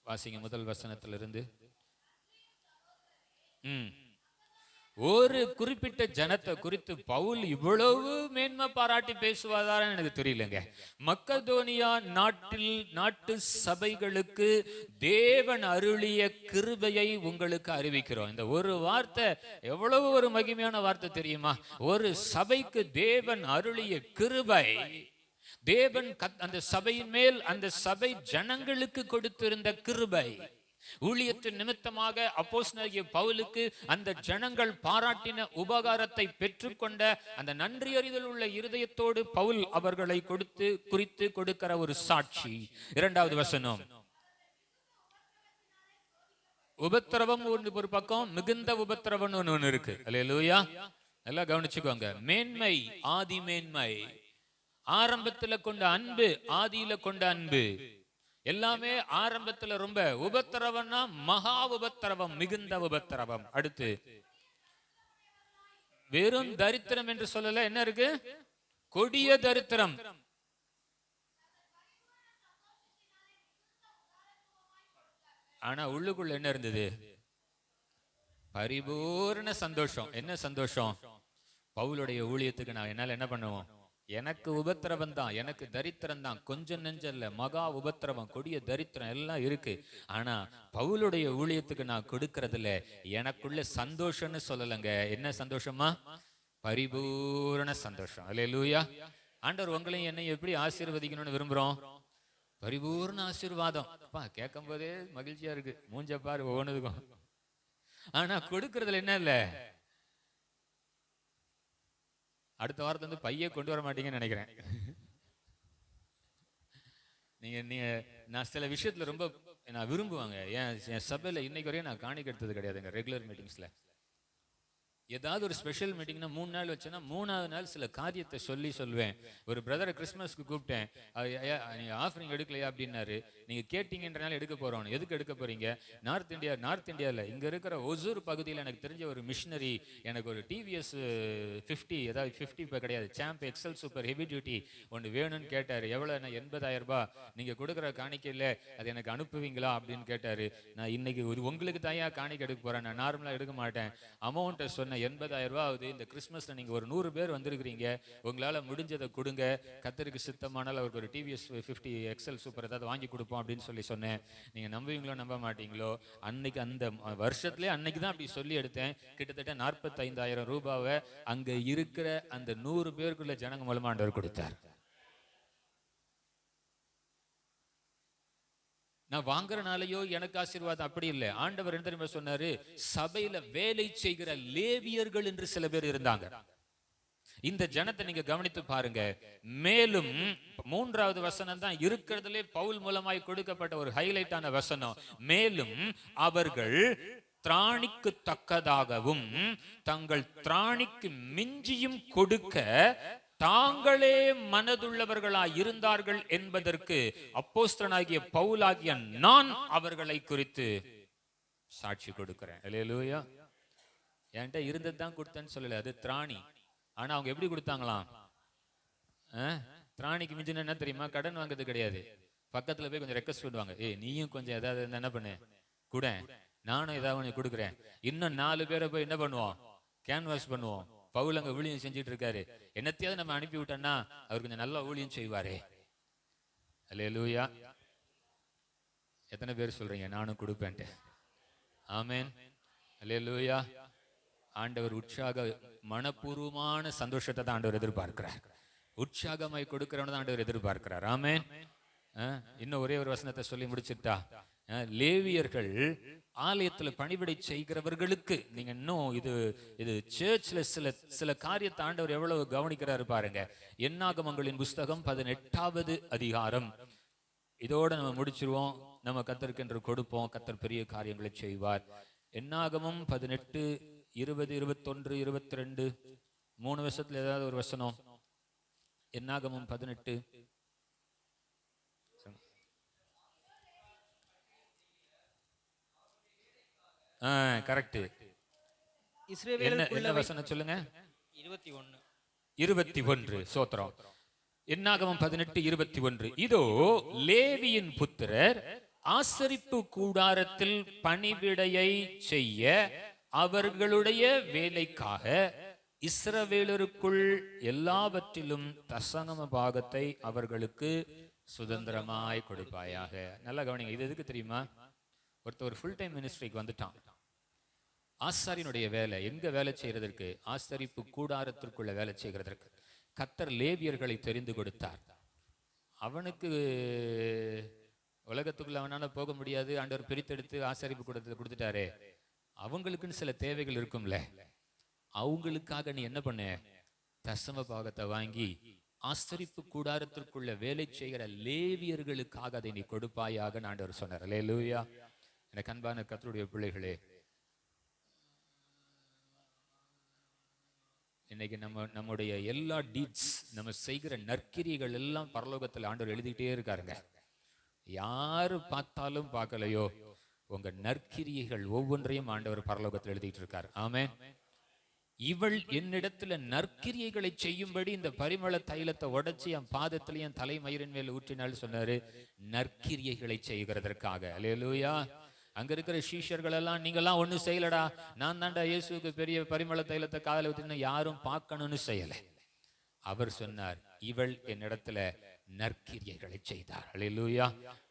வாசிங்க முதல் வசனத்திலிருந்து. ஒரு குறிப்பிட்ட ஜனத்தை குறித்து பவுல் இவ்வளவு மேன்மை பாராட்டி பேசுவதார எனக்கு தெரியலங்க. மக்கதோனியா நாட்டு சபைகளுக்கு தேவன் அருளிய கிருபையை உங்களுக்கு அறிவிக்கிறோம். இந்த ஒரு வார்த்தை எவ்வளவு ஒரு மகிமையான வார்த்தை தெரியுமா? ஒரு சபைக்கு தேவன் அருளிய கிருபை, தேவன் அந்த சபையின் மேல் அந்த சபை ஜனங்களுக்கு கொடுத்திருந்த கிருபை, ஊழியத்தின் நிமித்தமாக அப்போஸ்தலனாகிய பவுலுக்கு அந்த ஜனங்கள் பாராட்டின உபகாரத்தை பெற்றுக்கொண்ட அந்த நன்றி அறிதல் உள்ள இருதயத்தோடு பவுல் அவர்களை குறித்து கொடுக்கிற ஒரு சாட்சி. 2வது வசனம். உபத்திரவம் ஒரு பக்கம், மிகுந்த உபத்திரவம் ஒன்று இருக்கு. அல்லேலூயா. எல்லாம் கவனிச்சுக்கோங்க. மேன்மை, ஆதி மேன்மை, ஆரம்பத்துல கொண்ட அன்பு, ஆதியில கொண்ட அன்பு எல்லாமே ஆரம்பத்துல ரொம்ப உபத்திரவம்னா மகா உபத்திரவம், மிகுந்த உபத்திரவம். அடுத்து வெறும் தரித்திரம் என்று சொல்லல, என்ன இருக்கு? கொடிய தரித்திரம். ஆனா உள்ளுக்குள்ள என்ன இருந்தது? பரிபூர்ண சந்தோஷம். என்ன சந்தோஷம்? பவுலுடைய ஊழியத்துக்கு நான் என்னால என்ன பண்ணுவோம்? எனக்கு உபத்திரவம் தான், எனக்கு தரித்திரம் தான், கொஞ்சம் நெஞ்சல்ல, மகா உபத்திரவம், கொடிய தரித்திரம் எல்லாம் இருக்கு. ஆனா பவுலுடைய ஊழியத்துக்கு நான் கொடுக்கறதுல எனக்குள்ள சந்தோஷம்னு சொல்லலங்க. என்ன சந்தோஷமா? பரிபூரண சந்தோஷம். அல்லேலூயா. ஆண்டவர் உங்களையும் என்னை எப்படி ஆசீர்வதிக்கணும்னு விரும்புறோம்? பரிபூர்ண ஆசீர்வாதம். கேட்கும் போதே மகிழ்ச்சியா இருக்கு. மூஞ்ச பாரு ஒவ்வொன்றுக்கும். ஆனா கொடுக்கறதுல என்ன இல்ல? அடுத்த வாரத்துல வந்து பைய கொண்டு வர மாட்டீங்கன்னு நினைக்கிறேன். நீங்க நான் சில விஷயத்துல ரொம்ப நான் விரும்புவாங்க. என் சபையில் இன்னைக்கு வரையும் நான் காணிக்க எடுத்தது கிடையாதுங்க. ரெகுலர் மீட்டிங்ஸில் ஏதாவது ஒரு ஸ்பெஷல் மீட்டிங்னா 3 நாள் வச்சேன்னா 3ஆவது நாள் சில காரியத்தை சொல்லுவேன். ஒரு பிரதரை கிறிஸ்மஸ்க்கு கூப்பிட்டேன். நீங்க ஆஃபரிங் எடுக்கலையா அப்படின்னாரு. நீங்க கேட்டீங்கன்றனால எடுக்க போறோம். எதுக்கு எடுக்க போறீங்க? நார்த் இந்தியாவில் இங்க இருக்கிற ஒசூர் பகுதியில் எனக்கு தெரிஞ்ச ஒரு மிஷினரி எனக்கு ஒரு டிவிஎஸ் 50, ஏதாவது 50 இப்போ கிடையாது, champ excel super heavy duty ஒன்று வேணும்னு கேட்டாரு. எவ்வளோ? 80,000 ரூபாய். நீங்க கொடுக்குற காணிக்கையில் அது எனக்கு அனுப்புவீங்களா அப்படின்னு கேட்டாரு. நான் இன்னைக்கு உங்களுக்கு தாயா காணிக்கை எடுக்க போறேன், நான் நார்மலா எடுக்க மாட்டேன். அமௌண்ட்டை சொன்ன 80,000 ரூபாய் ஆகுது. இந்த கிறிஸ்மஸ்ல நீங்க ஒரு 100 பேர் வந்திருக்கிறீங்க, உங்களால முடிஞ்சதை கொடுங்க, கத்தருக்கு சித்தமானால் அவருக்கு ஒரு டிவிஎஸ் 50 எக்ஸல் சூப்பர் ஏதாவது வாங்கி கொடுப்போம் அப்படின்னு சொன்னேன். நீங்க நம்புவீங்களோ நம்ப மாட்டீங்களோ, அன்னைக்கு அந்த வருஷத்துலேயே அன்னைக்கு தான் அப்படி சொல்லி எடுத்தேன். கிட்டத்தட்ட 45,000 ரூபாவை அங்க இருக்கிற அந்த 100 பேருக்குள்ள ஜனங்க மூலமா ஆண்டவர் கொடுத்தார். நான் வாங்குறனாலையோ எனக்கு ஆசீர்வாதம் அப்படி இல்லை. ஆண்டவர் என்ன தெரியுமா சொன்னாரு? சபையில வேலை செய்கிற லேவியர்கள் என்று சில பேர் இருந்தாங்க. இந்த ஜனத்தை நீங்க கவனித்து பாருங்க. மேலும் 3வது வசனம் தான் இருக்கிறதுலே பவுல் மூலமாய் கொடுக்கப்பட்ட ஒரு ஹைலைட்டான வசனம். மேலும் அவர்கள் திராணிக்கு தக்கதாகவும் தங்கள் திராணிக்கு மிஞ்சியும் கொடுக்க தாங்களே மனதுள்ளவர்களாய் இருந்தார்கள் என்பதற்கு அப்போஸ்தலனாகிய பவுலாகிய நான் அவர்களை குறித்து சாட்சி கொடுக்கிறேன். அல்லேலூயா. என்கிட்ட இருந்தது தான் கொடுத்தேன்னு சொல்லல, அது திராணி. ஆனா அவங்க எப்படி கொடுத்தாங்களாம்? திராணிக்கு மிஞ்சின என்ன தெரியுமா? கடன் வாங்குறது கிடையாது. பக்கத்துல போய் கொஞ்சம் ரெக்வஸ்ட் பண்ணுவாங்க, நீயும் கொஞ்சம் ஏதாவது என்ன பண்ணு கூட, நானும் ஏதாவது கொடுக்குறேன். இன்னும் 4 பேரை போய் என்ன பண்ணுவோம்? கேன்வாஸ் பண்ணுவோம். பவுல் அங்க ஊழியம் செஞ்சுட்டு இருக்காரு, என்னத்தையாவது நம்ம அனுப்பி விட்டோம்னா அவர் கொஞ்சம் நல்லா ஊழியம் செய்வாரே. அல்லேலூயா. எத்தனை பேர் சொல்றீங்க நானும் கொடுப்பேன்ட்டு? ஆமென். அல்லேலூயா. ஆண்டவர் உற்சாக மனப்பூர்வமான சந்தோஷத்தை தான் ஆண்டவர் எதிர்பார்க்கிறார். உற்சாகமாய் கொடுக்கிறவன தான் ஆண்டவர் எதிர்பார்க்கிறார். ஆமென். இன்னும் ஒரே ஒரு வசனத்தை சொல்லி முடிச்சுட்டா, லேவியர்கள் ஆலயத்துல பணிவிடை செய்கிறவர்களுக்கு நீங்க இன்னும் இது சர்ச்ல சில காரியத்தை ஆண்டவர் எவ்வளவு கவனிக்கிறாரு பாருங்க. என்னாகமங்களின் புஸ்தகம் 18வது அதிகாரம். இதோட நம்ம முடிச்சிருவோம். நம்ம கர்த்தருக்கு என்று கொடுப்போம். கர்த்தர் பெரிய காரியங்களை செய்வார். என்னாகமம் 18, 20, 21, 22 3 வருஷத்துல ஏதாவது ஒரு வசனம். என்னாகமம் 18. கரெக்ட். என்ன வசனம் சொல்லுங்க? 21. சோத்திரம். என்னாகமம் 18:21. இதோ லேவியின் புத்திரர் ஆசரிப்பு கூடாரத்தில் பணிவிடையை செய்ய அவர்களுடைய வேலைக்காக இஸ்ரவேலருக்குள் எல்லாவற்றிலும் தசம பாகத்தை அவர்களுக்கு சுதந்திரமாய் கொடுப்பாயாக. நல்லா கவனிங்க. இது எதுக்கு தெரியுமா? ஒருத்தர் ஃபுல் டைம் மினிஸ்ட்ரிக்கு வந்துட்டான். ஆசாரியனுடைய வேலை எங்க வேலை செய்யறதற்கு? ஆசரிப்பு கூடாரத்திற்குள்ள வேலை செய்கிறதற்கு கர்த்தர் லேவியர்களை தெரிந்து கொடுத்தார். அவனுக்கு உலகத்துக்குள்ள அவனால போக முடியாது. ஆண்டவர் பிரித்தெடுத்து ஆசரிப்பு கூடத்தை கொடுத்துட்டாரே. அவங்களுக்குன்னு சில தேவைகள் இருக்கும்ல, அவங்களுக்காக நீ என்ன பண்ண? தசம பாகத்தை வாங்கி ஆசரிப்பு கூடாரத்திற்குள்ள வேலை செய்கிற லேவியர்களுக்காக அதை நீ கொடுப்பாயாக ஆண்டவர் சொன்னார். அல்லேலூயா. எனக்கு அன்பான கர்த்தருடைய பிள்ளைகளே, இன்னைக்கு நம்முடைய எல்லா டீட்ஸ், நம்ம செய்கிற நற்கிரியைகள் எல்லாம் பரலோகத்தில் ஆண்டவர் எழுதிக்கிட்டே இருக்காருங்க. யாரு பார்த்தாலும் பார்க்கலையோ, உங்க நற்கிரியைகள் ஒவ்வொன்றையும் ஆண்டவர் பரலோகத்தில் எழுதிட்டு இருக்காரு. ஆமென். இவள் என்னிடத்துல நற்கிரியைகளை செய்யும்படி இந்த பரிமள தைலத்தை உடைச்சி என் பாதத்திலையும் தலைமயிரின் மேல் ஊற்றினாள் சொன்னாரு. நற்கிரியைகளை செய்கிறதற்காக. அல்லேலூயா. அங்க இருக்கிற சீஷர்கள் எல்லாம், நீங்கெல்லாம் ஒண்ணு செய்யலடா, நான் தாண்டா இயேசுக்கு பெரிய பரிமள தைலத்தை காதல ஊத்தின, யாரும் பார்க்கணும்னு செய்யல. அவர் சொன்னார், இவள் என்னிடத்துல நற்கிரியைகளை செய்தார். அல்லேலூயா.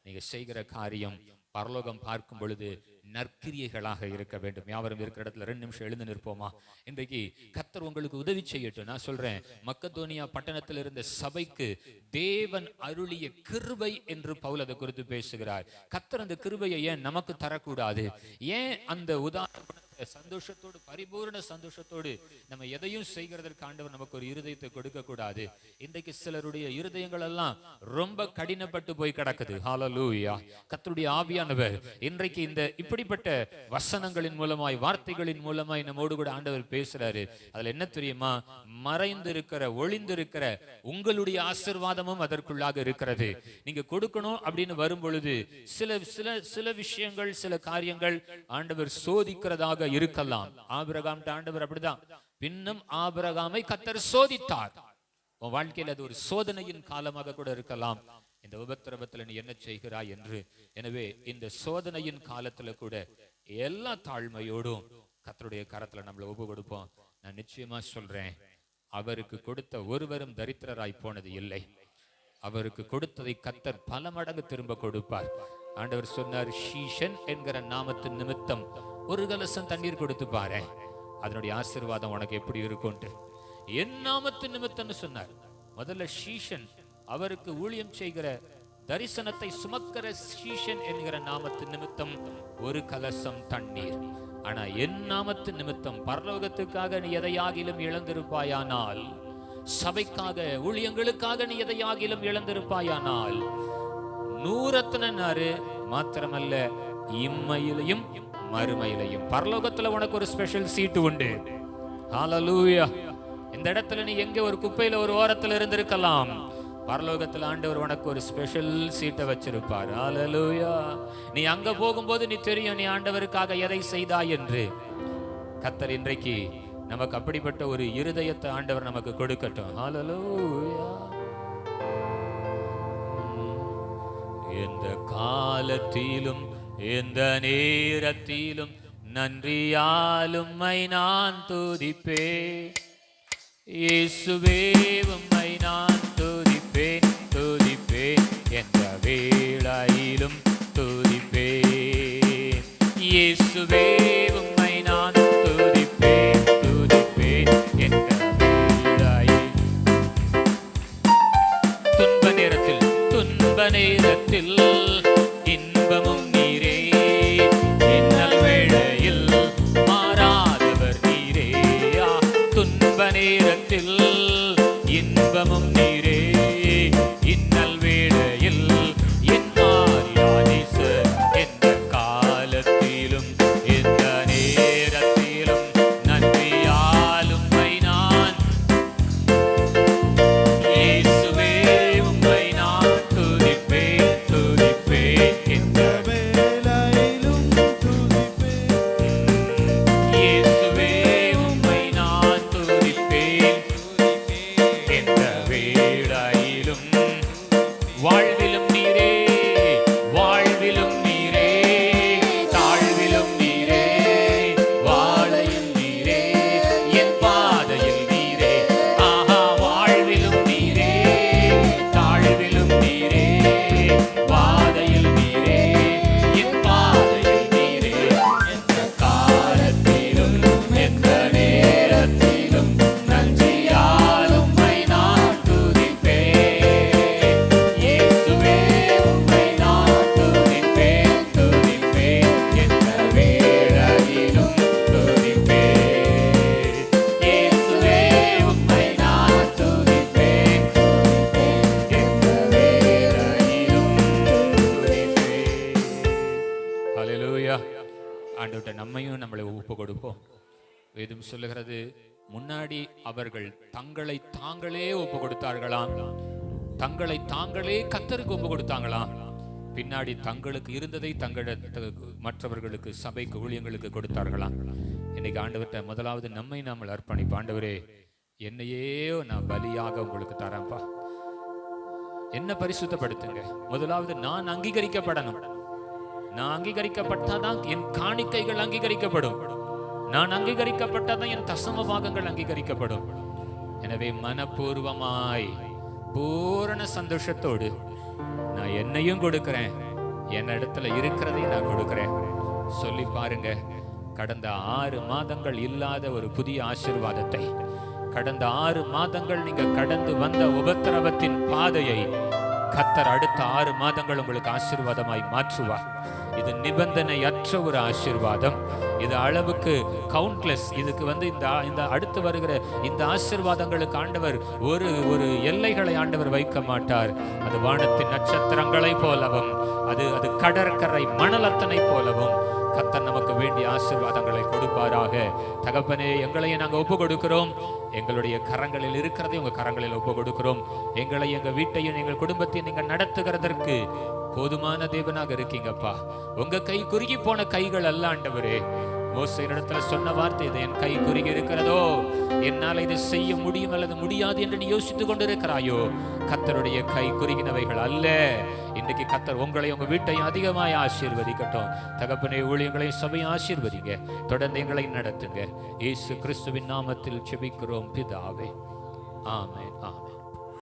நீங்க செய்கிற காரியம் பரலோகம் பார்க்கும் பொழுது நற்கிரியைகளாக இருக்க வேண்டும். யாவரும் இருக்கிற இடத்துல 2 நிமிஷம் எழுந்து நிற்போமா? இன்றைக்கு கர்த்தர் உங்களுக்கு உதவி செய்யட்டும். நான் சொல்றேன், மக்கதோனியா பட்டணத்தில் இருந்த சபைக்கு தேவன் அருளிய கிருபை என்று பவுல் அதை குறித்து பேசுகிறார். கர்த்தர் அந்த கிருபையை ஏன் நமக்கு தரக்கூடாது? ஏன் அந்த உதாரணத்தை சந்தோஷத்தோடு, பரிபூர்ண சந்தோஷத்தோடு நம்ம எதையும் செய்கிறதற்கு ஆண்டவர் நமக்கு ஒரு இருதயத்தை கொடுக்க கூடாது. இன்றைக்கு சிலருடைய இருதயங்கள் எல்லாம் ரொம்ப கடினப்பட்டு போய் கிடக்குது. ஹல்லேலூயா. கர்த்தருடைய ஆவியானவர் இன்றைக்கு இந்த இப்படிப்பட்ட வசனங்களின் மூலமாய், வார்த்தைகளின் மூலமாய் நம்மோடு கூட ஆண்டவர் பேசுறாரு. அதுல என்ன தெரியுமா? மறைந்திருக்கிற, ஒளிந்திருக்கிற உங்களுடைய ஆசீர்வாதமும் அதற்குள்ளாக இருக்கிறது. நீங்க கொடுக்கணும் அப்படின்னு வரும் பொழுது சில விஷயங்கள், சில காரியங்கள் ஆண்டவர் சோதிக்கிறதாக இருக்கலாம். ஆபிரகாம் ஆண்டவர் அப்படிதான். பின்னும் ஆபிரகாமை கர்த்தர் சோதித்தார். உன் வாழ்க்கையில் அது ஒரு சோதனையின் காலமாக கூட இருக்கலாம். இந்த உபத்திரவத்தில் நீ என்ன செய்கிறாய் என்று. எனவே இந்த சோதனையின் காலத்துல கூட எல்லா தாழ்மையோடும் கர்த்தருடைய கரத்துல நம்மளை ஒப்பு கொடுப்போம். நான் நிச்சயமா சொல்றேன், அவருக்கு கொடுத்த ஒருவரும் தரித்திரராய் போனது இல்லை. அவருக்கு கொடுத்ததை கர்த்தர் பல மடங்கு திரும்ப கொடுப்பார். ஆண்டவர் சொன்னார், ஷீஷன் என்கிற நாமத்தின் நிமித்தம் ஒரு கலசம் தண்ணீர் கொடுத்து பாரு, அதனுடைய ஆசீர்வாதம் உனக்கு எப்படி இருக்கும்ட்டு. என் நாமத்தின் நிமித்தம்னு சொன்னார். முதல்ல ஷீஷன், அவருக்கு ஊழியம் செய்கிற, தரிசனத்தை சுமக்கிற ஷீஷன் என்கிற நாமத்தின் நிமித்தம் ஒரு கலசம் தண்ணீர். ஆனா என் நாமத்தின் நிமித்தம் பரலோகத்துக்காக நீ எதையாகிலும் இழந்திருப்பாயானால், சபைக்காக, ஊழியங்களுக்காக நீ எதையாகிலும் இழந்திருப்பாயானால், நூறத்தனாரு மாத்திரமல்ல, இம்மையிலையும் மறுமையிலையும் பரலோகத்துல உனக்கு ஒரு ஸ்பெஷல் சீட்டு உண்டு. ஹல்லேலூயா. இந்த இடத்துல நீ எங்க ஒரு குப்பையில ஒரு ஓரத்துல இருந்திருக்கலாம், பரலோகத்துல ஆண்டவர் உனக்கு ஒரு ஸ்பெஷல் சீட்டை வச்சிருப்பார். ஹல்லேலூயா. நீ அங்க போகும்போது நீ தெரியும் நீ ஆண்டவருக்காக எதை செய்தாய் என்று. கர்த்தர் இன்றைக்கு நமக்கு அப்படிப்பட்ட ஒரு இருதயத்தை ஆண்டவர் நமக்கு கொடுக்கட்டும். ஹல்லேலூயா. எந்த காலத்திலும் எந்த நேரத்திலும் நன்றியால் உம்மை நான் துதிப்பேன். இயேசுவே உம்மை நான் துதிப்பேன், துதிப்பேன். எந்த வேளையிலும் துதிப்பேன். இயேசுவே உம்மை நான் துதிப்பேன், துதிப்பேன். எந்த வேளையில் துன்ப நேரத்தில் இன்பமும் நீரே, இன்னல் வேளையில் மாறாதவர் நீரே. துன்ப நேரத்தில் இன்பமும் நீரே, இன்னல் வேளையில் என் மாறியாதீசர். எந்த காலத்திலும் எந்த நேரத்திலும் நன்றியால் உம்மை நான், இயேசுவே உம்மை நான் துதிப்பேன், துதிப்பேன். எந்த வேளையிலும் துதிப்பேன். இயேசுவே உம்மை நான் துதிப்பேன், எந்த வேளையிலும். வாழ்விலும் நீரே, வாழ்விலும் நீரே, தாழ்விலும் நீரே, வாழையும் நீரே, என் பாதையில் நீரே. ஆஹா, வாழ்விலும் நீரே, தாழ்விலும் நீரே, பாதையில் நீரே, என் பாதையில் நீரே. எந்த காலத்திலும் எந்த நேரத்திலும் நன்றியால் உம்மை நான் துதிப்பேன். இயேசுவே உம்மை நான் துதிப்பேன், துதிப்பேன். எந்த வேளையிலும் துதிப்பேன். இயேசுவே உம்மை நான் துதிப்பேன், துதிப்பேன். எந்த வேளையிலும் துதிப்பேன். ஹல்லேலூயா. ஆண்டவர்ட்ட நம்மையும் நம்மளை ஒப்பு கொடுப்போம். வேதம் சொல்லுகிறது, முன்னாடி அவர்கள் தங்களை தாங்களே ஒப்பு கொடுத்தார்களாம், தங்களை தாங்களே கர்த்தருக்கு ஒப்பு கொடுத்தாங்களாம். பின்னாடி தங்களுக்கு இருந்ததை மற்றவர்களுக்கு, சபைக்கு, ஊழியங்களுக்கு கொடுத்தார்களாம். இன்னைக்கு ஆண்டவர்ட்ட முதலாவது நம்மை நாம அர்ப்பணிப்போம். ஆண்டவரே, என்னையே நான் பலியாக உங்களுக்கு தரேன்ப்பா, என்ன பரிசுத்தப்படுத்துங்க. முதலாவது நான் அங்கீகரிக்கப்படணும். நான் அங்கீகரிக்கப்பட்டாதான் என் காணிக்கைகள் அங்கீகரிக்கப்படும். நான் அங்கீகரிக்கப்பட்டாதான் என் தசம பாகங்கள் அங்கீகரிக்கப்படும். எனவே மனப்பூர்வமாய் பூரண சந்தோஷத்தோடு நான் என்னையும் கொடுக்கிறேன், என் இடத்துல இருக்கிறதையும் நான் கொடுக்கிறேன் சொல்லி பாருங்க. கடந்த 6 மாதங்கள் இல்லாத ஒரு புதிய ஆசீர்வாதத்தை, கடந்த 6 மாதங்கள் நீங்க கடந்து வந்த உபத்திரவத்தின் பாதையை கர்த்தர் அடுத்த 6 மாதங்கள் உங்களுக்கு ஆசீர்வாதமாய் மாற்றுவார். இது நிபந்தனையற்ற ஒரு ஆசீர்வாதம். இது அளவுக்கு கவுண்ட்லெஸ். இதுக்கு இந்த அடுத்து வருகிற இந்த ஆசீர்வாதங்களுக்கு ஆண்டவர் ஒரு எல்லைகளை ஆண்டவர் வைக்க மாட்டார். அது வானத்தின் நட்சத்திரங்களை போலவும் அது கடற்கரை மணலத்தனை போலவும் கர்த்தர் நமக்கு வேண்டிய ஆசீர்வாதங்களை கொடுப்பாராக. தகப்பனே, எங்களையும் நாங்கள் ஒப்பு கொடுக்கிறோம். எங்களுடைய கரங்களில் இருக்கிறதை உங்க கரங்களில் ஒப்பு கொடுக்கிறோம். எங்களை, எங்க வீட்டையும் எங்கள் குடும்பத்தையும் நீங்க நடத்துகிறதற்கு போதுமான தேவனாக இருக்கீங்கப்பா. உங்க கை குறுகி போன கைகள் அல்ல ஆண்டவரே. மோசேயினிடத்துல சொன்ன வார்த்தை, இது என் கை குறுகி இருக்கிறதோ, என்னால் இதை செய்ய முடியும் அல்லது முடியாது என்று நீ யோசித்துக் கொண்டிருக்கிறாயோ, கர்த்தருடைய கை குறுகினவைகள் அல்ல. இன்றைக்கு கர்த்தர் உங்களை உங்க வீட்டையும் அதிகமாய் ஆசீர்வதிக்கட்டும். தகப்பனே, ஊழியங்களையும் சபையும் ஆசீர்வதிங்க. தொடர்ந்து எங்களை நடத்துங்க. இயேசு கிறிஸ்துவின் நாமத்தில் ஜெபிக்கிறோம் பிதாவே. ஆமென், ஆமென்.